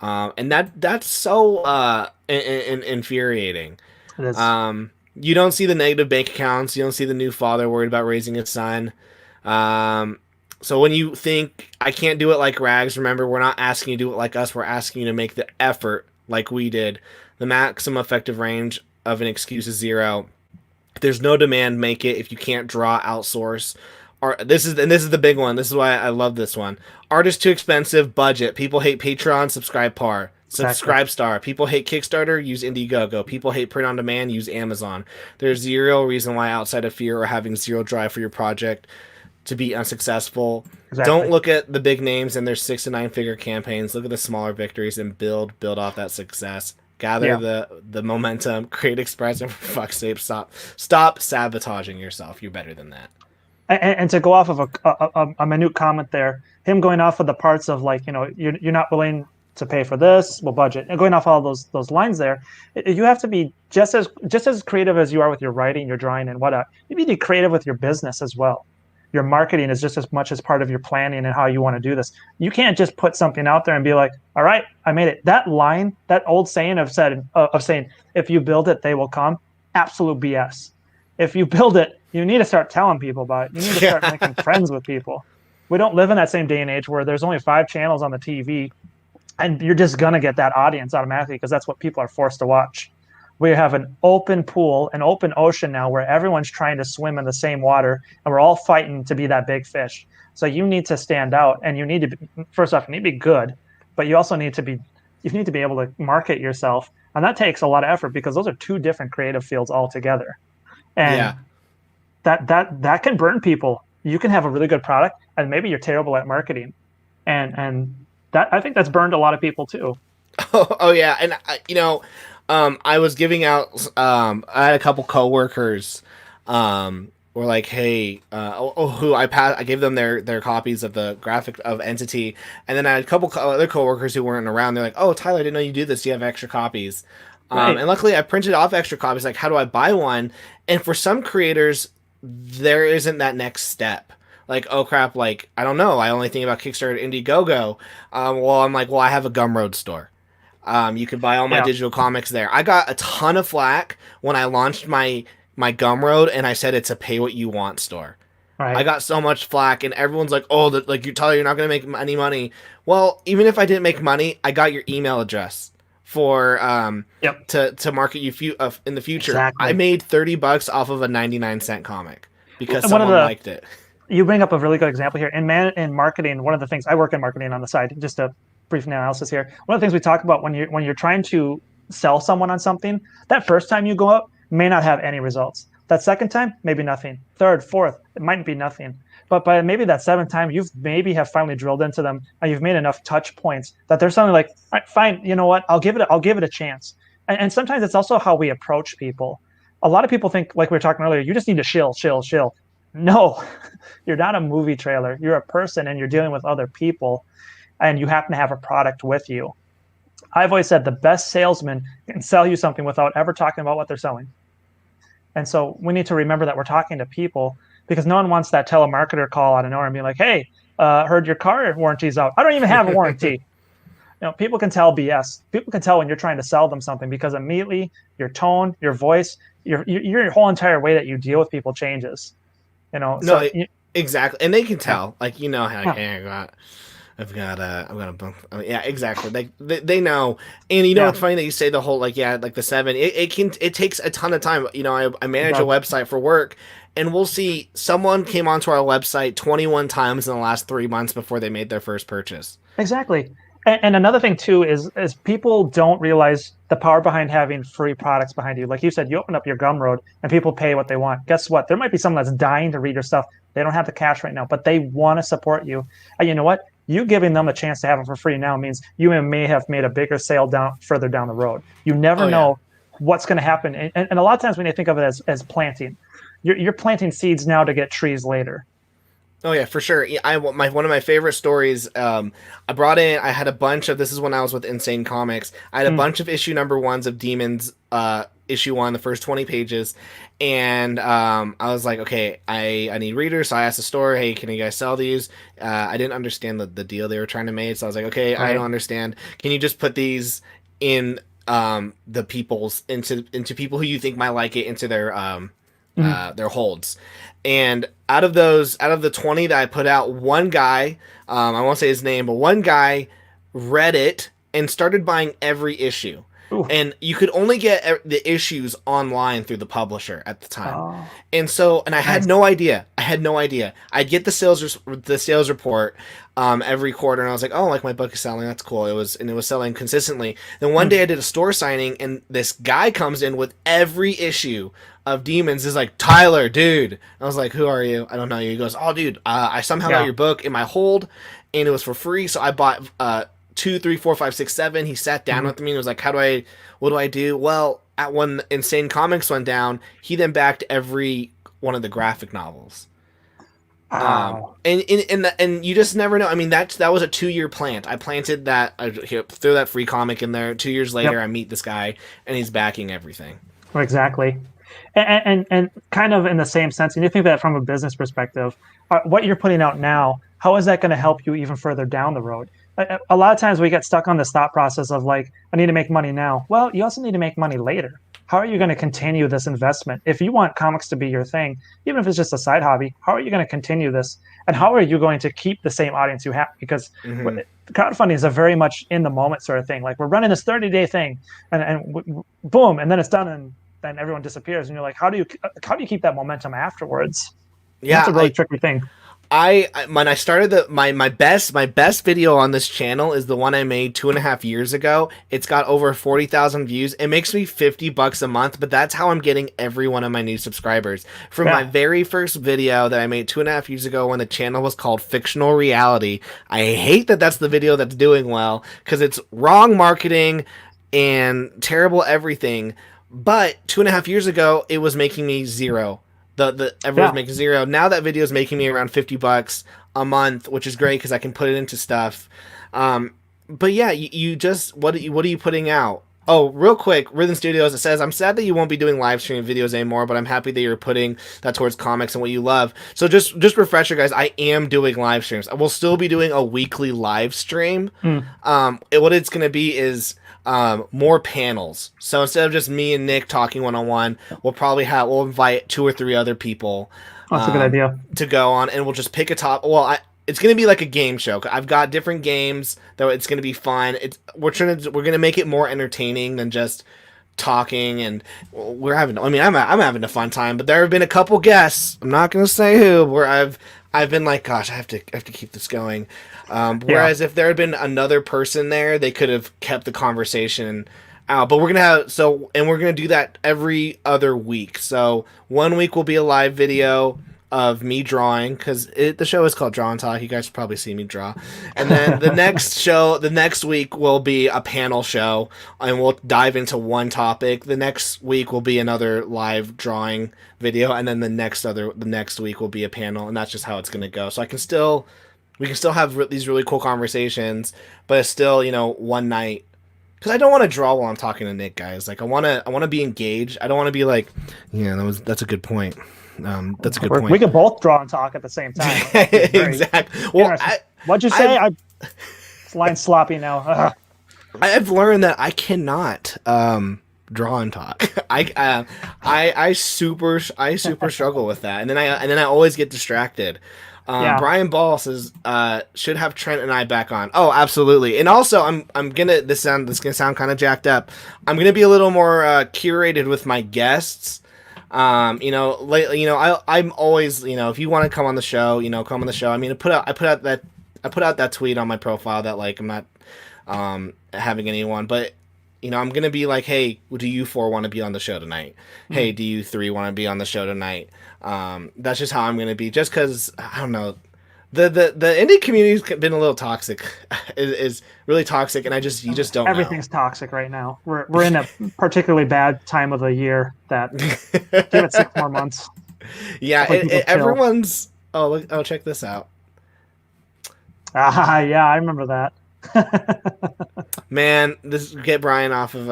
And that's so infuriating. It is. You don't see the negative bank accounts. You don't see the new father worried about raising his son. So when you think, I can't do it like Rags, remember, we're not asking you to do it like us. We're asking you to make the effort like we did. The maximum effective range of an excuse is 0. If there's no demand, make it. If you can't draw, outsource. Or this is the big one. This is why I love this one. Art is too expensive. Budget. People hate Patreon. Subscribe Par. Subscribe Star. People hate Kickstarter. Use Indiegogo. People hate print on demand. Use Amazon. There's 0 reason why, outside of fear or having 0 drive for your project, to be unsuccessful. Exactly. Don't look at the big names and their 6 to 9 figure campaigns. Look at the smaller victories and build off that success. Gather the momentum. Create, express, and for fuck's sake, stop sabotaging yourself. You're better than that. And to go off of a minute comment there, him going off of the parts of like, you're not willing to pay for this, well, budget, and going off all those lines there, you have to be just as creative as you are with your writing, your drawing, and whatnot. You need to be creative with your business as well. Your marketing is just as much as part of your planning and how you want to do this. You can't just put something out there and be like, all right, I made it. That line, that old saying of saying, if you build it, they will come. Absolute BS. If you build it, you need to start telling people about it. You need to start making friends with people. We don't live in that same day and age where there's only 5 channels on the TV, and you're just going to get that audience automatically because that's what people are forced to watch. We have an open pool, an open ocean now where everyone's trying to swim in the same water, and we're all fighting to be that big fish. So you need to stand out, and you need to be, first off, you need to be good, but you also need to be able to market yourself. And that takes a lot of effort because those are 2 different creative fields altogether. And that can burn people. You can have a really good product and maybe you're terrible at marketing, and that, I think that's burned a lot of people too. Oh yeah, and I was giving out. I had a couple coworkers, were like, hey, who I gave them their copies of the graphic of Entity, and then I had a couple other coworkers who weren't around. They're like, oh, Tyler, I didn't know you do this. Do you have extra copies? Right. And luckily I printed off extra copies. Like, how do I buy one? And for some creators, there isn't that next step. Like, oh crap, like, I don't know. I only think about Kickstarter, Indiegogo. Well, I'm like, well, I have a Gumroad store. You can buy all my Yeah. digital comics there. I got a ton of flack when I launched my Gumroad, and I said it's a pay what you want store. I Right. got so much flack, and everyone's like, "Oh, like you Tyler, you're not gonna make any money." Well, even if I didn't make money, I got your email address for Yep. to market you in the future. I Exactly. made $30 off of a 99-cent comic because And one of someone the liked it. you bring up a really good example here. In marketing, one of the things I work in marketing on the side, just a brief analysis here. One of the things we talk about when you're trying to sell someone on something, that first time you go up may not have any results. That second time, maybe nothing. Third, fourth, it might be nothing. But by maybe that seventh time, you've maybe have finally drilled into them and you've made enough touch points that there's something like, all right, fine, you know what? I'll give it a chance. And sometimes it's also how we approach people. A lot of people think, like we were talking earlier, you just need to shill, shill, shill. No, you're not a movie trailer. You're a person and you're dealing with other people and you happen to have a product with you. I've always said the best salesman can sell you something without ever talking about what they're selling. And so we need to remember that we're talking to people because no one wants that telemarketer call out of nowhere and be like, hey, heard your car warranty's out. I don't even have a warranty. People can tell BS. People can tell when you're trying to sell them something because immediately your tone, your voice, your whole entire way that you deal with people changes. No, So exactly, and they can yeah, tell. Like, you know how, yeah, hey, I've got a bump. I mean, yeah, exactly. They know, and you know yeah, it's funny that you say the whole like like the 7. It takes a ton of time. You know, I it manage a does. website for work, and we'll see someone came onto our website 21 times in the last 3 months before they made their first purchase. Exactly. And another thing too is people don't realize the power behind having free products behind you. Like you said, you open up your Gumroad and people pay what they want. Guess what? There might be someone that's dying to read your stuff. They don't have the cash right now, but they want to support you. And you know what? You giving them a chance to have it for free now means you may have made a bigger sale down further down the road. You never Oh yeah. know what's going to happen. And a lot of times when you think of it as planting, you're planting seeds now to get trees later. Oh yeah, for sure. Yeah, one of my favorite stories. I brought in. I had a bunch of. This is when I was with Insane Comics. I had a Mm, bunch of issue number ones of Demons. Issue 1, the first 20 pages, and I was like, okay, I need readers. So I asked the store, hey, can you guys sell these? I didn't understand the deal they were trying to make, so I was like, okay, I don't right. understand. Can you just put these in the people's into people who you think might like it into Mm, their holds. And out of the 20 that I put out, one guy, I won't say his name, but one guy read it and started buying every issue. ooh, And you could only get the issues online through the publisher at the time. oh, And I had nice. no idea. I had no idea. I'd get the sales report every quarter, and I was like, oh, like my book is selling. That's cool. It was selling consistently. Then one Mm, day I did a store signing, and this guy comes in with every issue of Demons. Is like, Tyler, dude. I was like, who are you? I don't know you. He goes, oh, dude, I somehow got yeah. your book in my hold, and it was for free. So I bought 2, 3, 4, 5, 6, 7. He sat down Mhm. with me and was like, what do I do? Well, at when Insane Comics went down, he then backed every one of the graphic novels. Wow. And you just never know. I mean, that was a 2-year plant. I planted that. I threw that free comic in there. 2 years later, Yep. I meet this guy, and he's backing everything. Exactly. And kind of in the same sense, and you think that from a business perspective, what you're putting out now, how is that going to help you even further down the road? A lot of times we get stuck on this thought process of like, I need to make money now. Well, you also need to make money later. How are you going to continue this investment? If you want comics to be your thing, even if it's just a side hobby, how are you going to continue this? And how are you going to keep the same audience you have? Because Hmm. crowdfunding is a very much in the moment sort of thing. Like we're running this 30-day thing and boom, and then it's done and then everyone disappears. And you're like, how do you keep that momentum afterwards? And that's Yeah, a really tricky thing. when I started my best video on this channel is the one I made 2.5 years ago. It's got over 40,000 views. It makes me $50 a month, but that's how I'm getting every one of my new subscribers. From my Yeah. very first video that I made 2.5 years ago when the channel was called Fictional Reality. I hate that that's the video that's doing well because it's wrong marketing and terrible everything. But 2.5 years ago, it was making me zero. The everyone's Yeah. making zero. Now that video is making me around $50 a month, which is great because I can put it into stuff. But yeah, you just what are you putting out? Oh, real quick, Rhythm Studios, it says, I'm sad that you won't be doing live stream videos anymore, but I'm happy that you're putting that towards comics and what you love. So just refresher, guys, I am doing live streams. I will still be doing a weekly live stream. Mm. What it's going to be is more panels. So instead of just me and Nick talking one-on-one, we'll invite 2 or 3 other people That's a good idea. to go on, and we'll just pick a top. Well, it's gonna be like a game show. I've got different games that it's gonna be fun. We're gonna make it more entertaining than just talking, and we're having. I mean, I'm having a fun time. But there have been a couple guests. I'm not gonna say who, where I've been like, gosh, I have to keep this going. Whereas if there had been another person there, they could have kept the conversation out. But we're gonna do that every other week. So one week will be a live video of me drawing, because the show is called Draw and Talk. You guys probably see me draw. And then the next week will be a panel show, and we'll dive into one topic. The next week will be another live drawing video, and then the next week will be a panel, and that's just how it's going to go. So we can still have these really cool conversations, but it's still, one night. Because I don't want to draw while I'm talking to Nick, guys. Like, I want to be engaged. I don't want to be like, yeah, that's a good point. That's a good point. We can both draw and talk at the same time. Exactly. Well, what'd you say? It's line sloppy now. I've learned that I cannot draw and talk. I super struggle with that, and then I always get distracted. Brian Ball says should have Trent and I back on. Oh, absolutely. And also, I'm gonna this gonna sound kind of jacked up. I'm gonna be a little more curated with my guests. I'm always, if you want to come on the show, come on the show. I mean, I put out that tweet on my profile that, like, I'm not having anyone, but I'm gonna be like, hey, do you 4 want to be on the show tonight? Mm-hmm. Hey, do you 3 want to be on the show tonight? That's just how I'm gonna be. Just because, I don't know, the indie community's been a little toxic. is really toxic, and you just don't. Everything's toxic right now. We're in a particularly bad time of the year. That give it 6 more months. Yeah, everyone's. Oh, check this out. Yeah, I remember that. Man, get Brian off of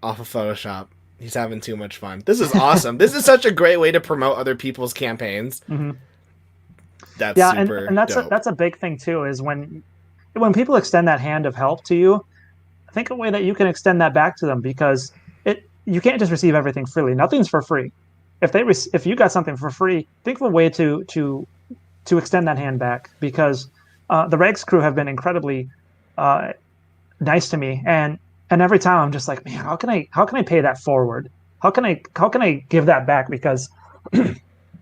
Photoshop. He's having too much fun. This is awesome. This is such a great way to promote other people's campaigns. Mm-hmm. That's super and that's a big thing too, is when people extend that hand of help to you, think a way that you can extend that back to them, because you can't just receive everything freely. Nothing's for free. If you got something for free, think of a way to extend that hand back, because the Regs crew have been incredibly nice to me, and every time I'm just like, man, how can I pay that forward? How can I give that back? Because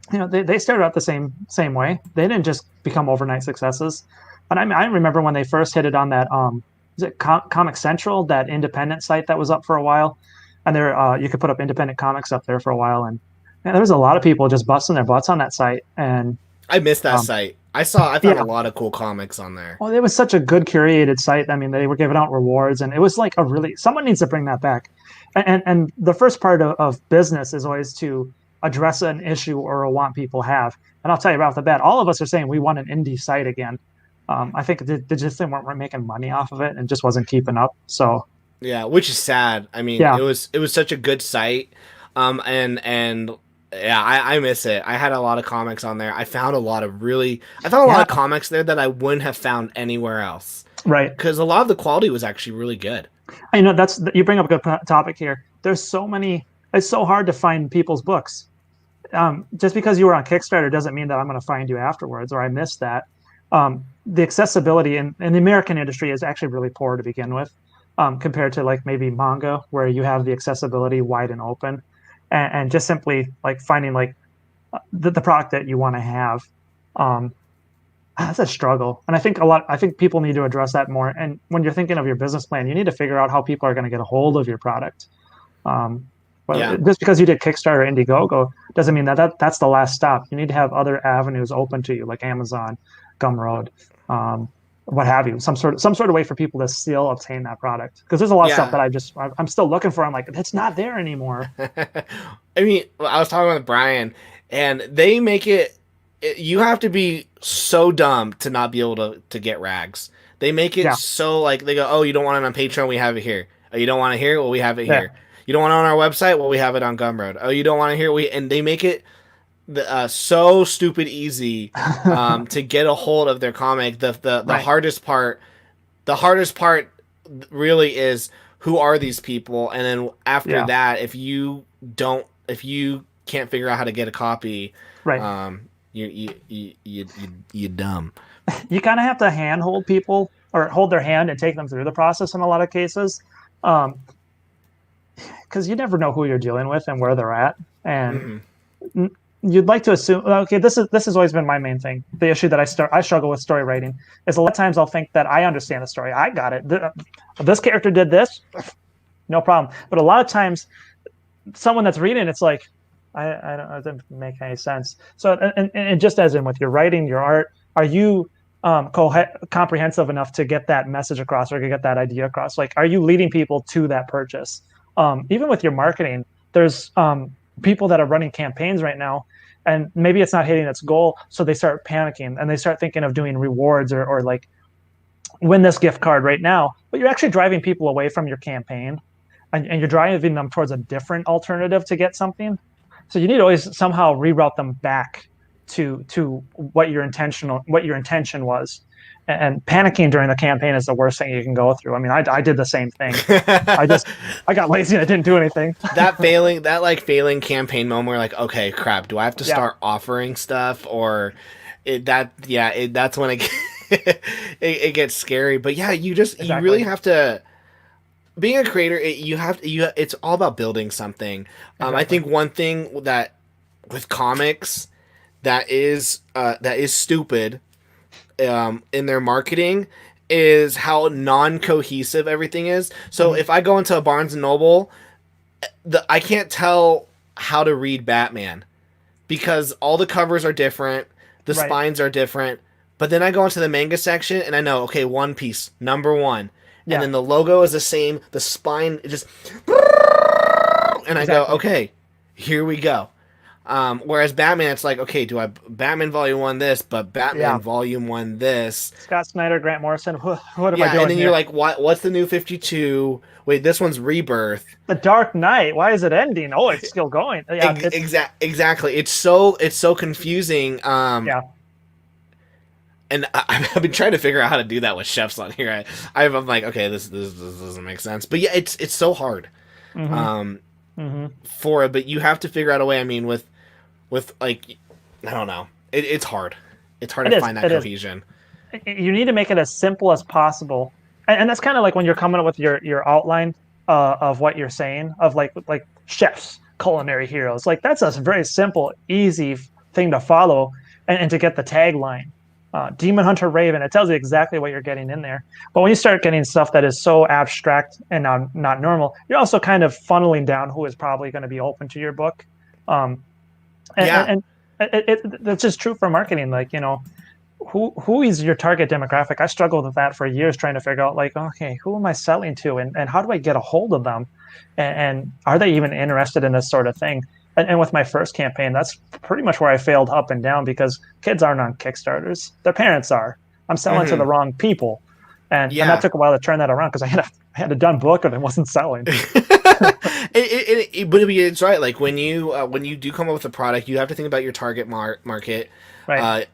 they started out the same way. They didn't just become overnight successes. And I remember when they first hit it on that is it Comic Central, that independent site that was up for a while, and there you could put up independent comics up there for a while, and there was a lot of people just busting their butts on that site. And I missed that site. I found a lot of cool comics on there. Well, it was such a good curated site. I mean, they were giving out rewards, and it was like someone needs to bring that back. And the first part of business is always to address an issue or a want people have. And I'll tell you right off the bat, all of us are saying we want an indie site again. I think they just weren't making money off of it and just wasn't keeping up. So yeah, which is sad. I mean, it was such a good site, and yeah, I miss it. I had a lot of comics on there. I found a lot of comics there that I wouldn't have found anywhere else. Right, because a lot of the quality was actually really good. I know you bring up a good topic here. There's so many. It's so hard to find people's books. Just because you were on Kickstarter doesn't mean that I'm going to find you afterwards, or I missed that. The accessibility in the American industry is actually really poor to begin with, compared to like maybe manga, where you have the accessibility wide and open, and just simply like finding like the product that you want to have. That's a struggle, and I think people need to address that more. And when you're thinking of your business plan, you need to figure out how people are going to get a hold of your product. Just because you did Kickstarter or Indiegogo doesn't mean that's the last stop. You need to have other avenues open to you, like Amazon, Gumroad, what have you. Some sort of way for people to still obtain that product. Because there's a lot of stuff that I'm still looking for. I'm like, it's not there anymore. I mean, I was talking with Brian, and they make it. You have to be so dumb to not be able to get rags. They make it so like they go, oh, you don't want it on Patreon, we have it here. Oh, you don't want to hear it? Well, we have it Yeah. here. You don't want it on our website? Well, we have it on Gumroad. Oh, you don't want to hear it? And they make it so stupid easy to get a hold of their comic. The Right. hardest part really is, who are these people? And then after that, if you can't figure out how to get a copy, Right. you dumb. You kind of have to handhold people or hold their hand and take them through the process in a lot of cases, because you never know who you're dealing with and where they're at, and you'd like to assume. Okay, this has always been my main thing. The issue that I struggle with story writing is a lot of times I'll think that I understand the story. I got it. This character did this, no problem. But a lot of times, someone that's reading it's like, it doesn't make any sense. So, and just as in with your writing, your art, are you comprehensive enough to get that message across or to get that idea across? Like, are you leading people to that purchase? Even with your marketing, there's people that are running campaigns right now, and maybe it's not hitting its goal, so they start panicking and they start thinking of doing rewards or like, win this gift card right now, but you're actually driving people away from your campaign, and you're driving them towards a different alternative to get something. So you need to always somehow reroute them back to what your intention was. And panicking during the campaign is the worst thing you can go through. I mean, I did the same thing. I got lazy and I didn't do anything. that failing campaign moment where, like, okay, crap, do I have to start offering stuff? Or that's when it gets scary. But yeah, you really have to, being a creator, it's all about building something. I think one thing that with comics that is stupid in their marketing is how non-cohesive everything is. So if I go into a Barnes and Noble, I can't tell how to read Batman because all the covers are different, the spines are different. But then I go into the manga section and I know, okay, One Piece, #1. And then the logo is the same, the spine just, and I go, okay, here we go. Whereas Batman, it's like, okay, do I Batman Volume 1 this, but Batman Volume 1 this? Scott Snyder, Grant Morrison, what am I doing? And then you're like, what's the New 52? Wait, this one's Rebirth. The Dark Knight, why is it ending? Oh, it's still going. Yeah, exactly. It's so confusing. And I've been trying to figure out how to do that with chefs on here. I'm like, okay, this doesn't make sense. But yeah, it's so hard for it. But you have to figure out a way. I mean, with like, I don't know. It's hard. It's hard to find that cohesion. You need to make it as simple as possible. And that's kind of like when you're coming up with your outline of what you're saying, of like chefs, culinary heroes. Like, that's a very simple, easy thing to follow and to get the tagline. Demon Hunter Raven, it tells you exactly what you're getting in there. But when you start getting stuff that is so abstract and not normal, you're also kind of funneling down who is probably going to be open to your book. And that's just true for marketing. Like, you know, who is your target demographic? I struggled with that for years, trying to figure out, like, okay, who am I selling to, and how do I get a hold of them, and are they even interested in this sort of thing? And with my first campaign, that's pretty much where I failed up and down, because kids aren't on Kickstarters. Their parents are. I'm selling to the wrong people. And that took a while to turn that around, because I had a done book and it wasn't selling. But it's right. Like, when you do come up with a product, you have to think about your target market,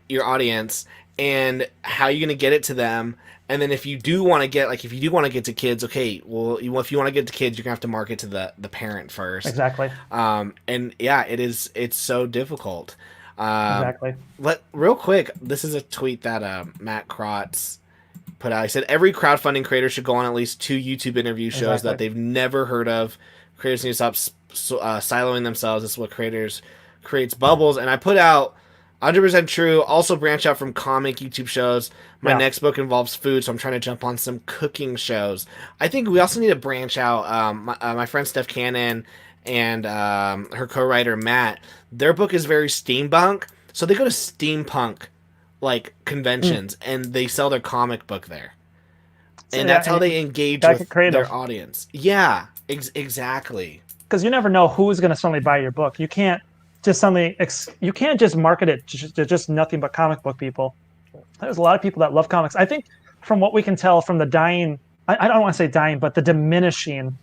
your audience, and how you're going to get it to them. And then if you do want to get to kids, okay, well, if you want to get to kids, you're gonna have to market to the parent first. Exactly. And yeah, it's so difficult. Exactly. Real quick, this is a tweet that Matt Krotz put out. He said every crowdfunding creator should go on at least 2 YouTube interview shows that they've never heard of. Creators need to stop siloing themselves. This is what creates bubbles. And I put out 100% true. Also branch out from comic YouTube shows. My next book involves food, so I'm trying to jump on some cooking shows. I think we also need to branch out. My friend Steph Cannon and her co-writer Matt, their book is very steampunk, so they go to steampunk like conventions and they sell their comic book there, and that's how they engage with their audience. Yeah, exactly. Because you never know who's going to suddenly buy your book. You can't just market it to just nothing but comic book people. There's a lot of people that love comics. I think from what we can tell from the dying I don't want to say dying, but the diminishing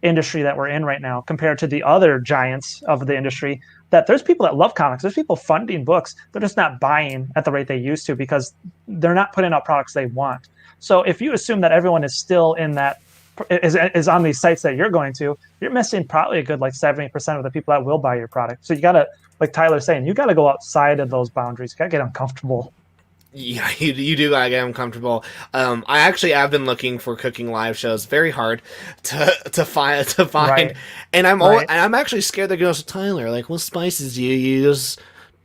industry that we're in right now compared to the other giants of the industry, that there's people that love comics. There's people funding books. They're just not buying at the rate they used to because they're not putting out products they want. So if you assume that everyone is still in that is on these sites that you're going to, you're missing probably a good like 70% of the people that will buy your product. So you got to, like Tyler's saying, you got to go outside of those boundaries. You got to get uncomfortable. Yeah, you do gotta get uncomfortable. I actually have been looking for cooking live shows very hard to find Right. and Right. I'm actually scared they're gonna go, Tyler, like what spices do you use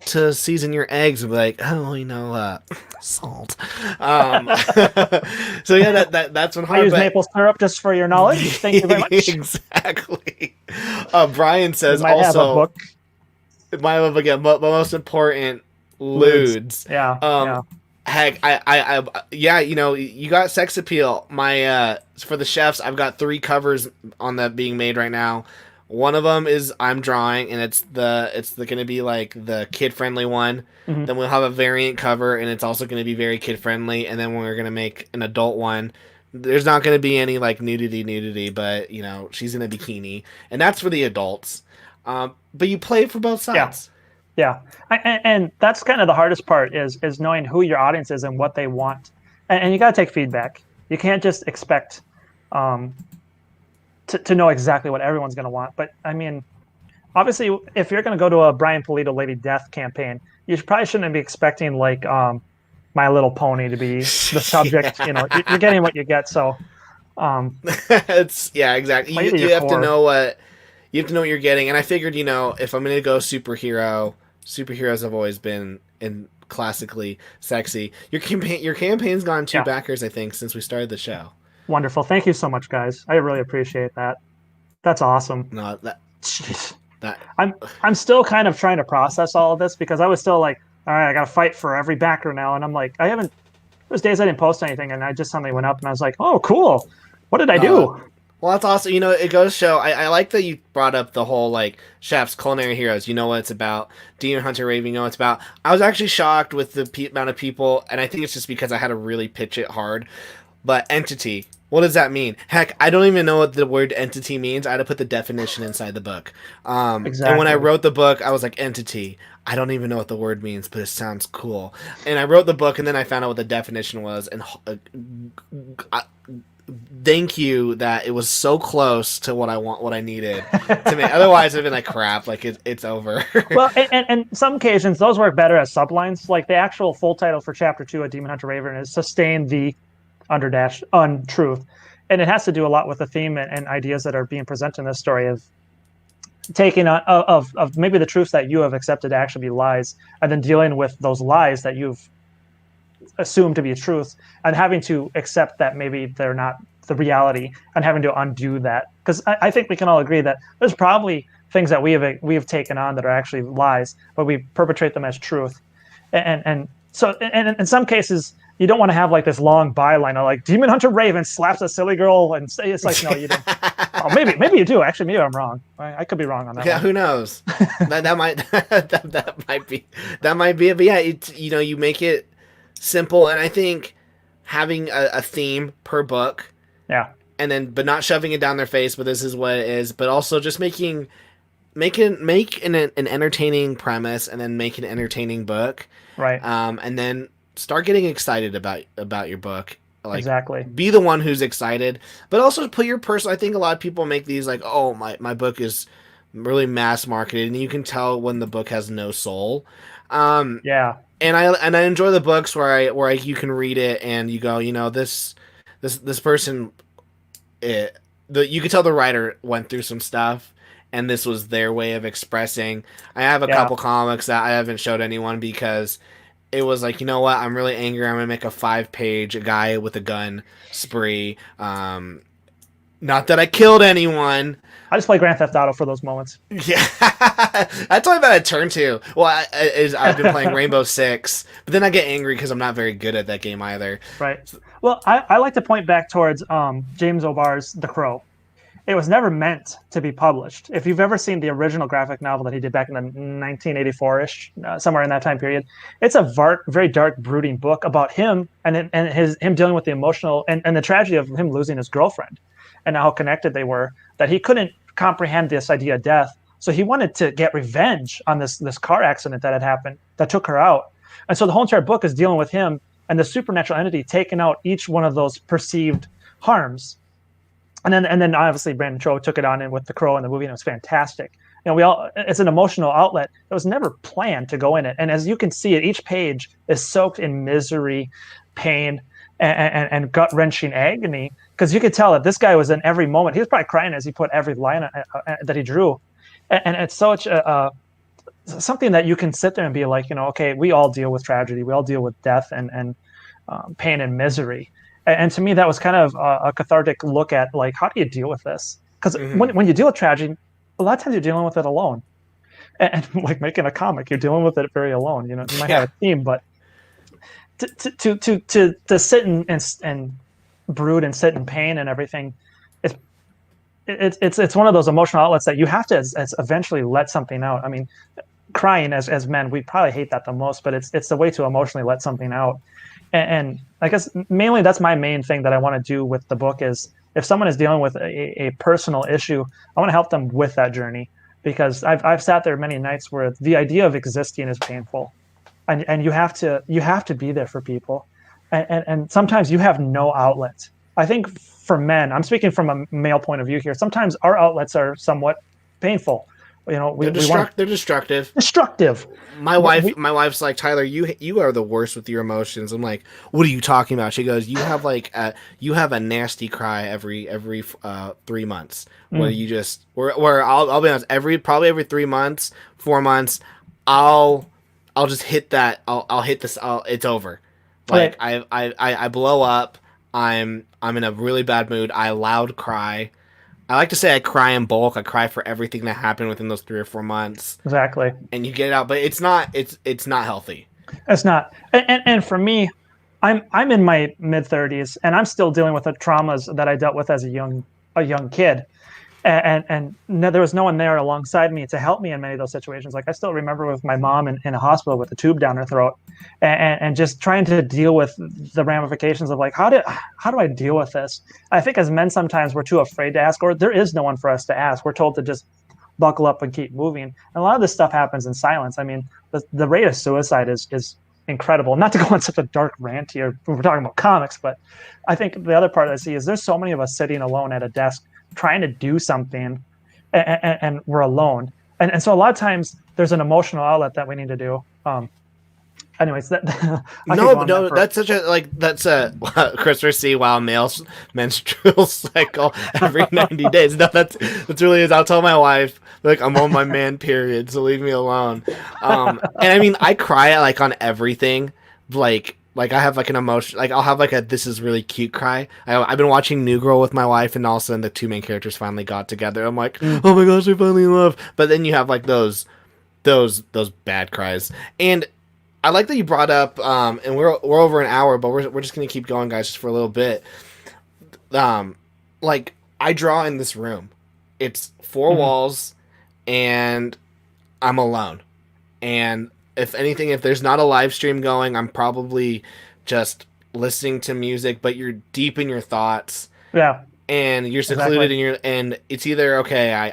to season your eggs? And be like, oh, salt. Um, so yeah, that's one I hard. use But maple syrup just for your knowledge. Thank you very much. exactly. Brian We says might have a also, book. my love again, but most important, Ludes. lewds. Yeah. Yeah. Heck, yeah, you got sex appeal. My for the chefs, I've got 3 covers on that being made right now. One of them is I'm drawing, and it's going to be like the kid friendly one. Mhm. Then we'll have a variant cover, and it's also going to be very kid friendly. And then we're going to make an adult one. There's not going to be any like nudity, but she's in a bikini, and that's for the adults. But you play it for both sides. Yeah, and that's kind of the hardest part is knowing who your audience is and what they want, and you got to take feedback. You can't just expect to know exactly what everyone's going to want. But I mean, obviously, if you're going to go to a Brian Pulido Lady Death campaign, you probably shouldn't be expecting like My Little Pony to be the subject. Yeah. You're getting what you get. So exactly. play to You your have to core. know what you're getting, and I figured, if I'm gonna go superheroes have always been in classically sexy. Your campaign's gone 2 Yeah. backers, I think, since we started the show. Wonderful. Thank you so much, guys. I really appreciate that. That's awesome. No, Jeez. that I'm still kind of trying to process all of this because I was still like, all right, I got to fight for every backer now, and I'm like, I haven't. There's days I didn't post anything, and I just suddenly went up, and I was like, oh, cool. What did I do? well, that's awesome. It goes to show. I like that you brought up the whole like chefs, culinary heroes. You know what it's about. Demon Hunter Raven. You know what it's about. I was actually shocked with the amount of people, and I think it's just because I had to really pitch it hard. But entity, what does that mean? Heck, I don't even know what the word entity means. I had to put the definition inside the book. Exactly. And when I wrote the book, I was like, entity. I don't even know what the word means, but it sounds cool. And I wrote the book, and then I found out what the definition was. And thank you that it was so close to what I needed to make. Otherwise, I'd been like, crap, like it's over. Well, and some occasions those work better as sublines. Like the actual full title for Chapter 2 of Demon Hunter Raven is "Sustain the Underdash Untruth," and it has to do a lot with the theme and ideas that are being presented in this story of taking on of maybe the truths that you have accepted to actually be lies, and then dealing with those lies that you've assumed to be truth, and having to accept that maybe they're not the reality, and having to undo that. Because I think we can all agree that there's probably things that we have taken on that are actually lies, but we perpetrate them as truth. And so in some cases, you don't want to have like this long byline of like Demon Hunter Raven slaps a silly girl and say it's like, no, you don't. Oh, maybe you do. Actually, maybe I'm wrong. I could be wrong on that. Yeah, one. who knows? that might that might be it. But yeah, you make it simple, and I think having a theme per book, Yeah. but not shoving it down their face. But this is what it is. But also just make an entertaining premise, and then make an entertaining book. Right. And then start getting excited about your book. Like, exactly. be the one who's excited, but also put your personal. I think a lot of people make these like, oh, my book is really mass marketed, and you can tell when the book has no soul. Yeah. And I enjoy the books where you can read it and you go, this person, you could tell the writer went through some stuff, and this was their way of expressing. I have a couple comics that I haven't showed anyone because it was like, you know what, I'm really angry. I'm gonna make a 5-page guy with a gun spree. Not that I killed anyone. I just play Grand Theft Auto for those moments. Yeah, that's what I've had to turn to. Well, I've been playing Rainbow Six, but then I get angry because I'm not very good at that game either. Right. Well, I like to point back towards James O'Barr's The Crow. it was never meant to be published. If you've ever seen the original graphic novel that he did back in the 1984-ish, somewhere in that time period, it's a very dark, brooding book about him and him dealing with the emotional and the tragedy of him losing his girlfriend and how connected they were, that he couldn't comprehend this idea of death. So he wanted to get revenge on this car accident that had happened that took her out. And so the whole entire book is dealing with him and the supernatural entity taking out each one of those perceived harms. And then obviously Brandon Cho took it on in with The Crow in the movie, and it was fantastic. It's an emotional outlet that was never planned to go in it. And as you can see, each page is soaked in misery, pain, and gut-wrenching agony, because you could tell that this guy was in every moment. He was probably crying as he put every line that he drew. And it's such something that you can sit there and be like, okay, we all deal with tragedy. We all deal with death and pain and misery. And to me, that was kind of a cathartic look at, like, how do you deal with this? Because when you deal with tragedy, a lot of times you're dealing with it alone. And like making a comic, you're dealing with it very alone. You might have a team, but to sit and brood and sit in pain and everything, it's one of those emotional outlets that you have to eventually let something out. I mean, crying as men, we probably hate that the most, but it's the way to emotionally let something out. And I guess mainly that's my main thing that I want to do with the book is, if someone is dealing with a personal issue, I want to help them with that journey, because I've sat there many nights where the idea of existing is painful, and you have to be there for people, and sometimes you have no outlet. I think for men, I'm speaking from a male point of view here, sometimes our outlets are somewhat painful. They're destructive. Destructive. My wife's like, Tyler, you are the worst with your emotions. I'm like, what are you talking about? She goes, you have a nasty cry every 3 months. Where you just where I'll be honest, probably every 3 months, 4 months, I'll just hit that. I'll hit this. It's over. Like, right. I blow up. I'm in a really bad mood. I loud cry. I like to say I cry in bulk. I cry for everything that happened within those 3 or 4 months. Exactly. And you get it out, but it's not healthy. It's not. And for me, I'm in my mid-30s, and I'm still dealing with the traumas that I dealt with as a young kid. And there was no one there alongside me to help me in many of those situations. Like, I still remember with my mom in a hospital with a tube down her throat, and just trying to deal with the ramifications of, like, how do I deal with this? I think as men, sometimes we're too afraid to ask, or there is no one for us to ask. We're told to just buckle up and keep moving. And a lot of this stuff happens in silence. I mean, the rate of suicide is incredible. Not to go on such a dark rant here, we're talking about comics, but I think the other part I see is there's so many of us sitting alone at a desk trying to do something, and we're alone. And so a lot of times there's an emotional outlet that we need to do. Anyways, that's such a Christopher C. Wow, male's menstrual cycle every 90 days. No, that's really is. I'll tell my wife, like, I'm on my man period, so leave me alone. And I mean, I cry on everything, like I have like an emotion, like I'll have like a "this is really cute" cry. I've been watching New Girl with my wife, and all of a sudden the two main characters finally got together. I'm like, oh my gosh, they're finally in love. But then you have like those bad cries. And I like that you brought up, and we're over an hour, but we're just gonna keep going, guys, just for a little bit. Like, I draw in this room. It's 4 walls, and I'm alone, and if anything, if there's not a live stream going, I'm probably just listening to music, but you're deep in your thoughts. Yeah. And you're secluded and it's either, okay,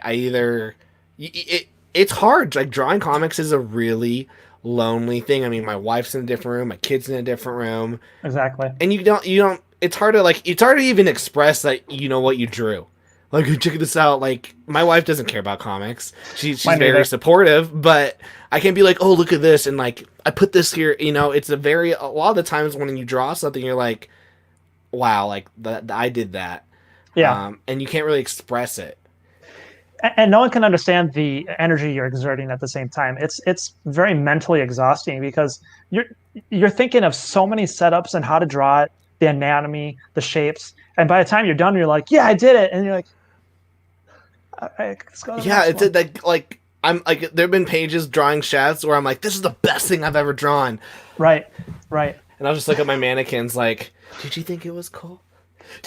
it's hard. Like, drawing comics is a really lonely thing. I mean, my wife's in a different room, my kid's in a different room. Exactly. And you don't, it's hard to even express that, what you drew. Like, check this out. Like, my wife doesn't care about comics. She's very supportive, but I can't be like, oh, look at this, and like, I put this here. It's a lot of the times when you draw something, you're like, wow, like I did that. Yeah. And you can't really express it. And no one can understand the energy you're exerting at the same time. It's very mentally exhausting, because you're thinking of so many setups and how to draw it, the anatomy, the shapes, and by the time you're done, you're like, yeah, I did it, and you're like, yeah, it's like I'm like, there have been pages drawing shafts where I'm like, this is the best thing I've ever drawn. Right. And I'll just look at my mannequins like, did you think it was cool?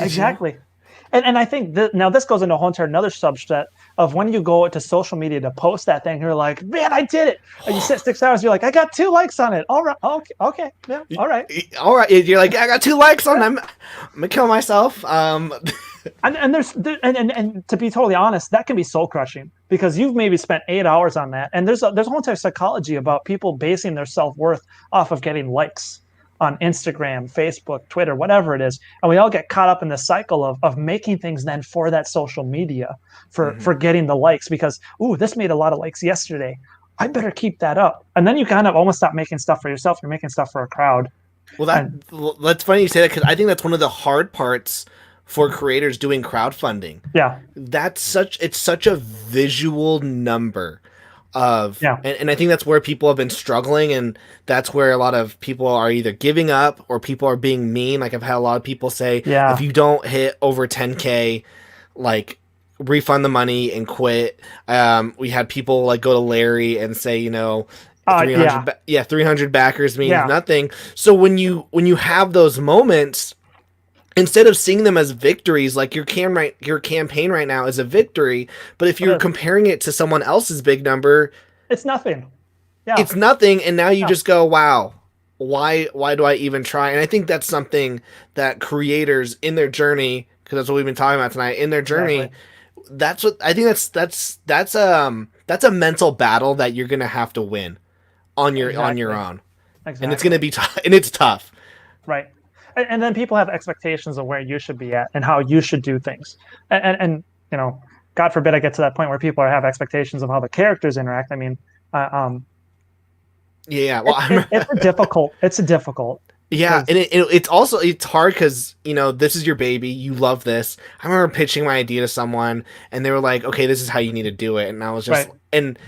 Exactly. And I think now this goes into a whole entire another subset of when you go to social media to post that thing, you're like, man, I did it. And you sit 6 hours, you're like, I got 2 likes on it. All right. Okay. Okay. Yeah. All right. All right, you're like, I got 2 likes on them. I'm gonna kill myself. And to be totally honest, that can be soul crushing because you've maybe spent 8 hours on that. And there's a whole entire psychology about people basing their self-worth off of getting likes on Instagram, Facebook, Twitter, whatever it is. And we all get caught up in the cycle of making things then for that social media, for getting the likes because, ooh, this made a lot of likes yesterday. I better keep that up. And then you kind of almost stop making stuff for yourself. You're making stuff for a crowd. Well, that's funny you say that because I think that's one of the hard parts for creators doing crowdfunding. Yeah. It's such a visual number of, yeah. And I think that's where people have been struggling, and that's where a lot of people are either giving up or people are being mean. Like I've had a lot of people say, yeah. if you don't hit over 10K, like refund the money and quit. We had people like go to Larry and say, 300 backers means nothing. So when you have those moments, instead of seeing them as victories, like your campaign right now is a victory, but if you're comparing it to someone else's big number, it's nothing. Yeah, it's nothing, and now you just go, wow. Why do I even try? And I think that's something that creators in their journey, because that's what we've been talking about tonight, in their journey. Exactly. That's what I think. That's a mental battle that you're gonna have to win on your own, and it's gonna be tough, and it's tough, right? And then people have expectations of where you should be at and how you should do things, and God forbid I get to that point where people have expectations of how the characters interact. I mean, yeah, well, it's a difficult. Yeah, and it's also hard because this is your baby, you love this. I remember pitching my idea to someone, and they were like, "Okay, this is how you need to do it," and I was just and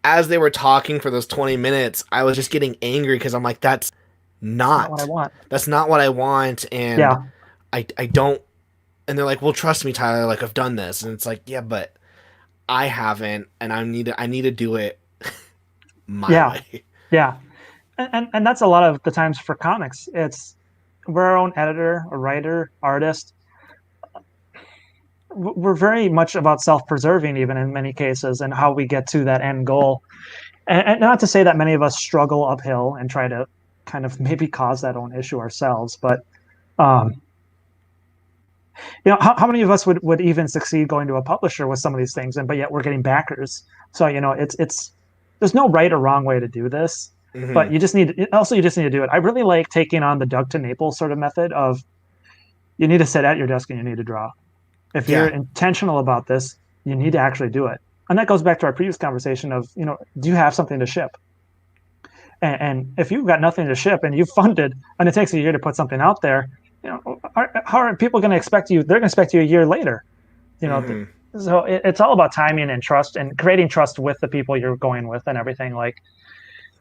as they were talking for those 20 minutes, I was just getting angry because I'm like, that's not what I want. That's not what I want, and I don't. And they're like, "Well, trust me, Tyler. Like I've done this," and it's like, "Yeah, but I haven't, and I need to do it my way." Yeah. And that's a lot of the times for comics. We're our own editor, a writer, artist. We're very much about self-preserving, even in many cases, and how we get to that end goal. And not to say that many of us struggle uphill and try to kind of maybe cause that own issue ourselves, but how many of us would even succeed going to a publisher with some of these things, but yet we're getting backers. So it's there's no right or wrong way to do this. Mm-hmm. But you just need to do it. I really like taking on the Doug to Naples sort of method of you need to sit at your desk and you need to draw. If you're intentional about this, you need to actually do it. And that goes back to our previous conversation of, do you have something to ship? And if you've got nothing to ship and you've funded and it takes a year to put something out there, how are people going to expect you? They're going to expect you a year later. Mm-hmm. So it's all about timing and trust and creating trust with the people you're going with and everything. Like,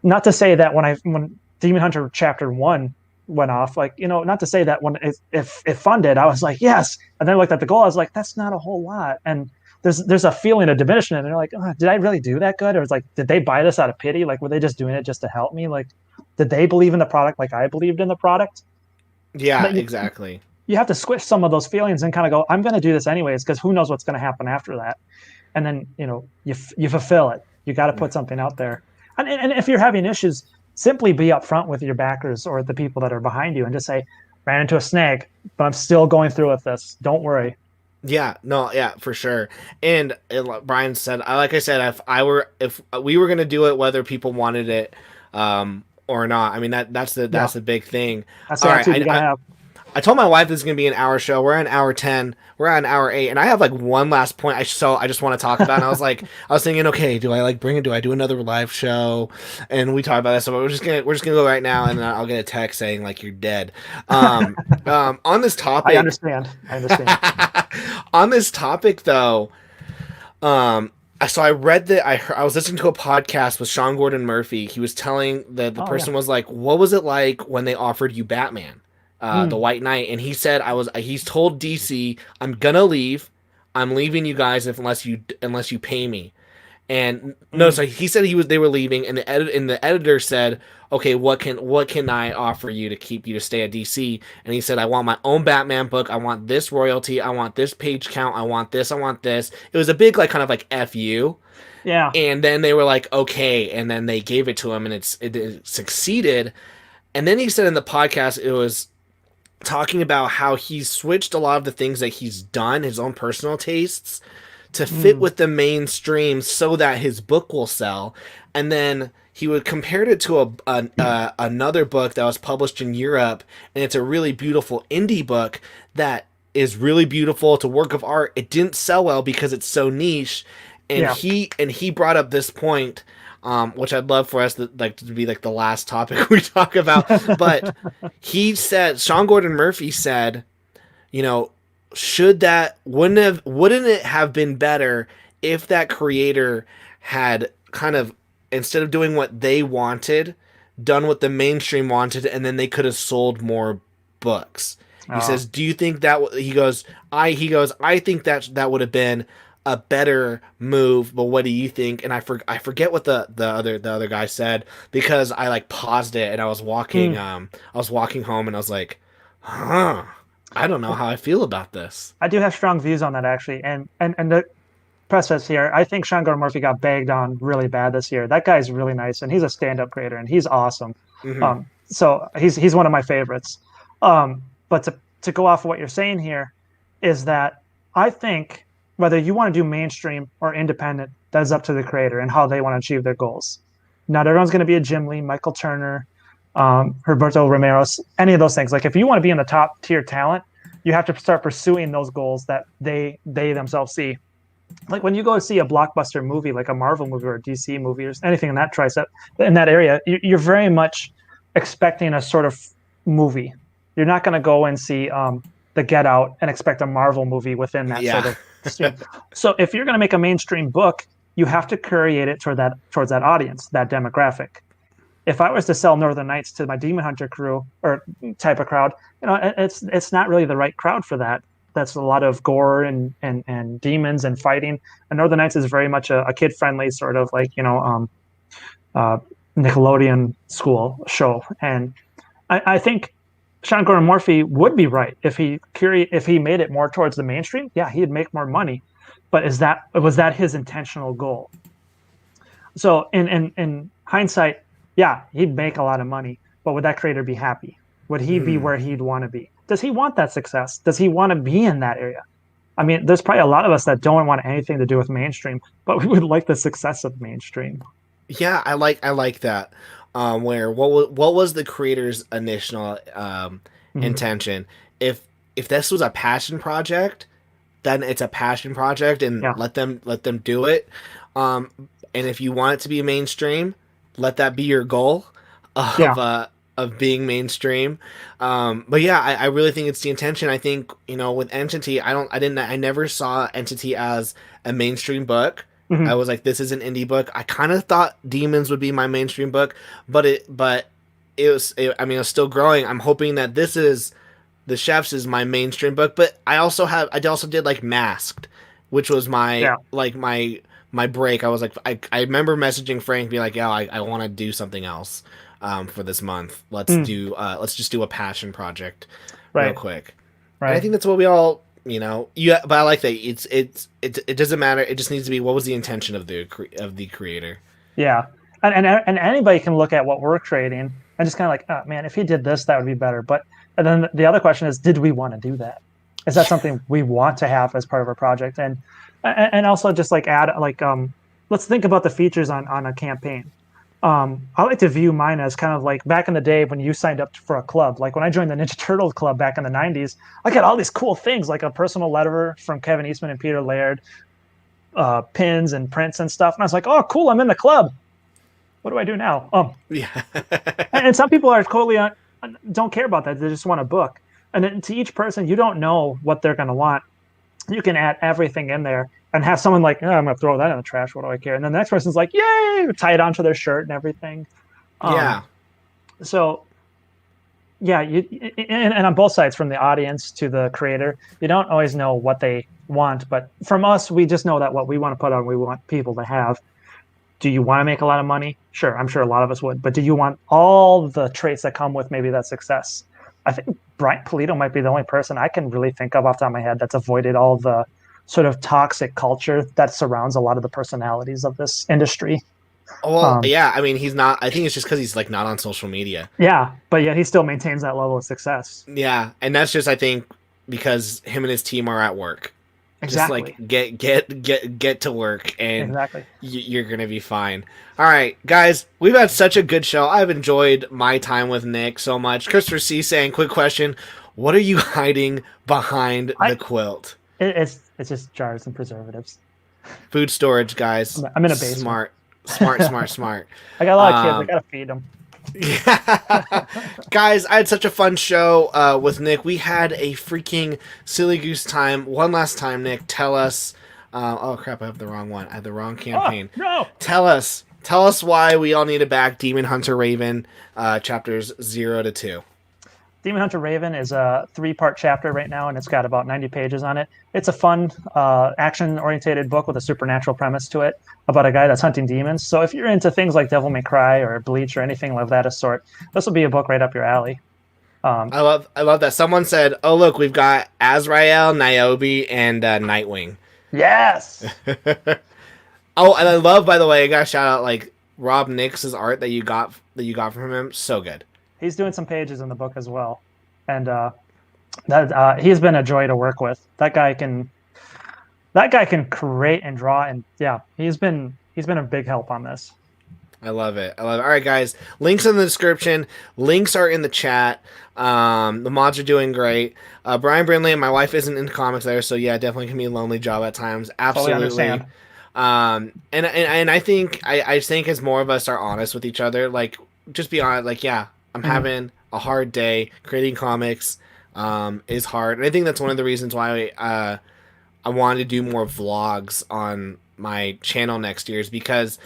not to say that when Demon Hunter Chapter 1 went off, not to say that when if funded, I was like, yes. And then I looked at the goal, I was like, that's not a whole lot. And there's a feeling of diminishment. And they're like, oh, did I really do that good? Or it's like, did they buy this out of pity? Like, were they just doing it just to help me? Like, did they believe in the product like I believed in the product? Yeah, exactly. You have to squish some of those feelings and kind of go, I'm going to do this anyways, because who knows what's going to happen after that. And then, you fulfill it. You got to put something out there. And if you're having issues, simply be upfront with your backers or the people that are behind you and just say, ran into a snag, but I'm still going through with this. Don't worry. Yeah, no, yeah, for sure. And Brian said, like I said, if we were going to do it, whether people wanted it or not, I mean, that's the big thing. That's the attitude you gotta have. I told my wife this is going to be an hour show. We're at an hour 10. We're at an hour 8. And I have one last point I just want to talk about. And I was thinking, okay, do I bring it? Do I do another live show? And we talked about this. So we're just going to go right now. And I'll get a text saying you're dead. On this topic. I understand. On this topic though, so I read that I was listening to a podcast with Sean Gordon Murphy. He was telling the person was like, what was it like when they offered you Batman? The White Knight, and he said he's told DC, I'm gonna leave, I'm leaving you guys unless you pay me. And no, so he said they were leaving, and the editor said, "Okay, what can I offer you to keep you to stay at DC?" And he said, "I want my own Batman book. I want this royalty. I want this page count. I want this. I want this." It was a big like kind of like fu. Yeah. And then they were like, "Okay," and then they gave it to him, and it succeeded. And then he said in the podcast, it was talking about how he switched a lot of the things that he's done, his own personal tastes, to fit with the mainstream so that his book will sell. And then he would compare it to another book that was published in Europe, and it's a really beautiful indie book that is really beautiful. It's a work of art. It didn't sell well because it's so niche. And Yeah. he brought up this point, which I'd love for us to be like the last topic we talk about. But he said, Sean Gordon Murphy said, you know, wouldn't it have been better if that creator had kind of, instead of doing what they wanted, done what the mainstream wanted, and then they could have sold more books. He says, "Do you think that?" He goes, "I think that would have been a better move." But what do you think? And I forget what the other guy said, because I like paused it and I was walking home, and I was like, "Huh, I don't know how I feel about this." I do have strong views on that, actually. And the preface here, I think Sean Gordon Murphy got bagged on really bad this year. That guy's really nice, and he's a stand-up creator, and he's awesome. Mm-hmm. So he's one of my favorites. But to go off of what you're saying here is that I think whether you want to do mainstream or independent, that is up to the creator and how they want to achieve their goals. Not everyone's going to be a Jim Lee, Michael Turner, Roberto Romero, any of those things. Like if you want to be in the top tier talent, you have to start pursuing those goals that they themselves see. Like when you go see a blockbuster movie, like a Marvel movie or a DC movie or anything in that tricep in that area, you're very much expecting a sort of movie. You're not going to go and see the Get Out and expect a Marvel movie within that sort of. So if you're going to make a mainstream book, you have to curate it towards that audience, that demographic. If I was to sell Northern Knights to my Demon Hunter crew or type of crowd, it's not really the right crowd for that. That's a lot of gore and demons and fighting. And Northern Knights is very much a kid friendly sort of like Nickelodeon school show. And I think Sean Gordon Murphy would be right if he made it more towards the mainstream. Yeah, he'd make more money. But was that his intentional goal? So in hindsight, yeah, he'd make a lot of money, but would that creator be happy? Would he be where he'd want to be? Does he want that success? Does he want to be in that area? I mean, there's probably a lot of us that don't want anything to do with mainstream, but we would like the success of mainstream. Yeah, I like that. Where what was the creator's initial intention? If this was a passion project, then it's a passion project, and let them do it. And if you want it to be mainstream, let that be your goal of being mainstream. But yeah, I really think it's the intention. I think, with Entity, I never saw Entity as a mainstream book. Mm-hmm. I was like, this is an indie book. I kind of thought Demons would be my mainstream book, but it was still growing. I'm hoping that The Chefs is my mainstream book, but I also did like Masked, which was my my break. I was like, I remember messaging Frank, being like, I want to do something else for this month. Let's just do a passion project real quick. Right. And I think that's what we all, but I like that it doesn't matter. It just needs to be, what was the intention of the creator? Yeah. And anybody can look at what we're creating and just kind of like, oh man, if he did this, that would be better. And then the other question is, did we want to do that? Is that something we want to have as part of our project? And also just like add like let's think about the features on a campaign. I like to view mine as kind of like back in the day when you signed up for a club. Like when I joined the Ninja Turtles club back in the 90s, I got all these cool things like a personal letter from Kevin Eastman and Peter Laird, pins and prints and stuff. And I was like, oh, cool, I'm in the club. What do I do now? Yeah. And some people are totally don't care about that. They just want a book. And then to each person, you don't know what they're going to want. You can add everything in there and have someone like, oh, I'm going to throw that in the trash. What do I care? And then the next person's like, yay, tie it onto their shirt and everything. So, yeah, and on both sides, from the audience to the creator, you don't always know what they want. But from us, we just know that what we want to put on, we want people to have. do you want to make a lot of money? Sure, I'm sure a lot of us would, but do you want all the traits that come with maybe that success? I think Brian Pulido might be the only person I can really think of off the top of my head that's avoided all the sort of toxic culture that surrounds a lot of the personalities of this industry. Well, yeah, I mean, he's not. I think it's just because he's like not on social media. Yeah, but yet he still maintains that level of success. Yeah, and that's just I think because him and his team are at work. Exactly. Just like get to work, and exactly. You're gonna be fine. All right, guys, we've had such a good show. I've enjoyed my time with Nick so much. Christopher C saying, quick question: what are you hiding behind the quilt? It's just jars and preservatives. Food storage, guys. I'm in a basement. Smart. I got a lot of kids. I gotta feed them. Yeah. Guys, I had such a fun show with Nick. We had a freaking silly goose time. One last time, Nick, tell us. Oh crap! I have the wrong one. I have the wrong campaign. Oh, no. Tell us why we all need to back Demon Hunter Raven, chapters 0 to 2. Demon Hunter Raven is a 3-part chapter right now, and it's got about 90 pages on it. It's a fun, action-oriented book with a supernatural premise to it about a guy that's hunting demons. So if you're into things like Devil May Cry or Bleach or anything of that sort, this will be a book right up your alley. I love that. Someone said, "Oh look, we've got Azrael, Niobe, and Nightwing." Yes. Oh, and I love, by the way, I got to shout out like Rob Nix's art that you got from him. So good. He's doing some pages in the book as well, and he's been a joy to work with. That guy can create and draw, and yeah, he's been a big help on this. I love it. All right, guys. Links in the description. Links are in the chat. The mods are doing great. Brian Brindley and my wife isn't into comics there, so yeah, definitely can be a lonely job at times. Absolutely. Totally understand. And I think as more of us are honest with each other, like just be honest. Like, yeah, I'm having a hard day. Creating comics is hard, and I think that's one of the reasons why I wanted to do more vlogs on my channel next year, is because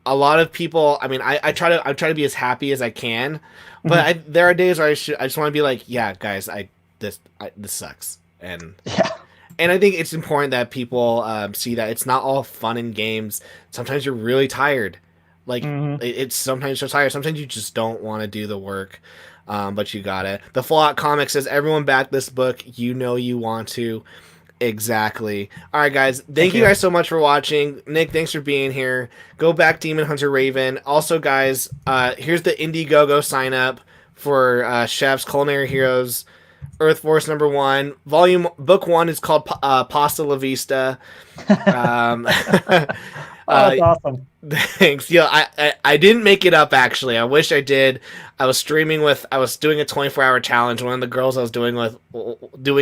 a lot of people, I mean, I try to be as happy as I can, but there are days where I just want to be like, yeah, guys, this sucks, and yeah. And I think it's important that people see that it's not all fun and games. Sometimes you're really tired. Like, it's sometimes so tired. Sometimes you just don't want to do the work, but you got it. The Fallout Comic says, everyone back this book. You know you want to. Exactly. All right, guys. Thank you guys so much for watching. Nick, thanks for being here. Go back Demon Hunter Raven. Also, guys, here's the Indiegogo sign up for Chef's Culinary Heroes Earth Force #1. Book 1 is called Pasta La Vista. That's awesome. Thanks. Yeah, I didn't make it up, actually. I wish I did. I was doing a 24-hour challenge. One of the girls I was doing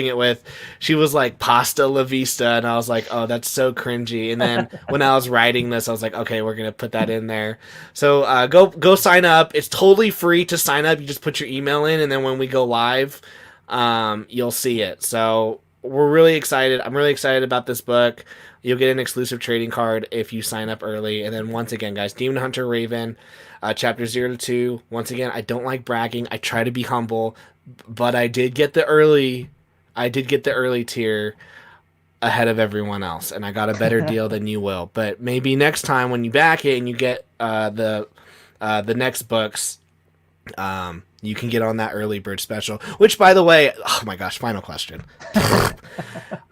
it with, she was like, Pasta La Vista, and I was like, oh, that's so cringy. And then when I was writing this, I was like, okay, we're gonna put that in there. So go sign up. It's totally free to sign up. You just put your email in, and then when we go live, you'll see it. So we're really excited. I'm really excited about this book. You'll get an exclusive trading card if you sign up early. And then once again, guys, Demon Hunter Raven, chapters 0 to 2. Once again, I don't like bragging. I try to be humble, but I did get the early tier ahead of everyone else, and I got a better deal than you will. But maybe next time when you back it and you get the next books, you can get on that early bird special. Which, by the way, oh my gosh, final question.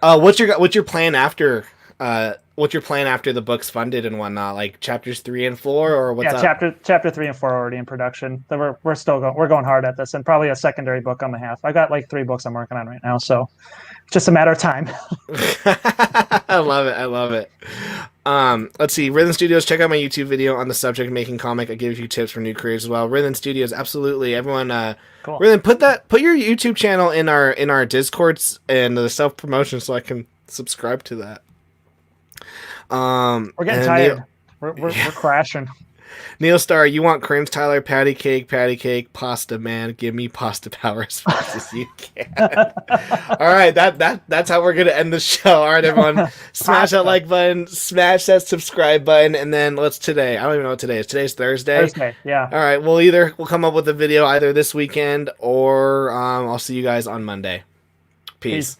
What's your plan after? What's your plan after the book's funded and whatnot? Like chapters 3 and 4, or what's up? Chapter 3 and 4 are already in production. We're still going hard at this, and probably a secondary book on the half. I got like 3 books I'm working on right now, so it's just a matter of time. I love it. Let's see. Rhythm Studios, check out my YouTube video on the subject of making comic. I give a few tips for new creators as well. Rhythm Studios, absolutely. Everyone, cool. Rhythm, put your YouTube channel in our Discords and the self promotion so I can subscribe to that. We're getting tired. We're crashing. Neil Star, you want cringe Tyler, patty cake, pasta man. Give me pasta power as fast as you can. All right, that's how we're gonna end the show. All right, everyone, smash that like button, smash that subscribe button, and then today. I don't even know what today is. Today's Thursday. Thursday, yeah. All right, we'll come up with a video either this weekend or I'll see you guys on Monday. Peace.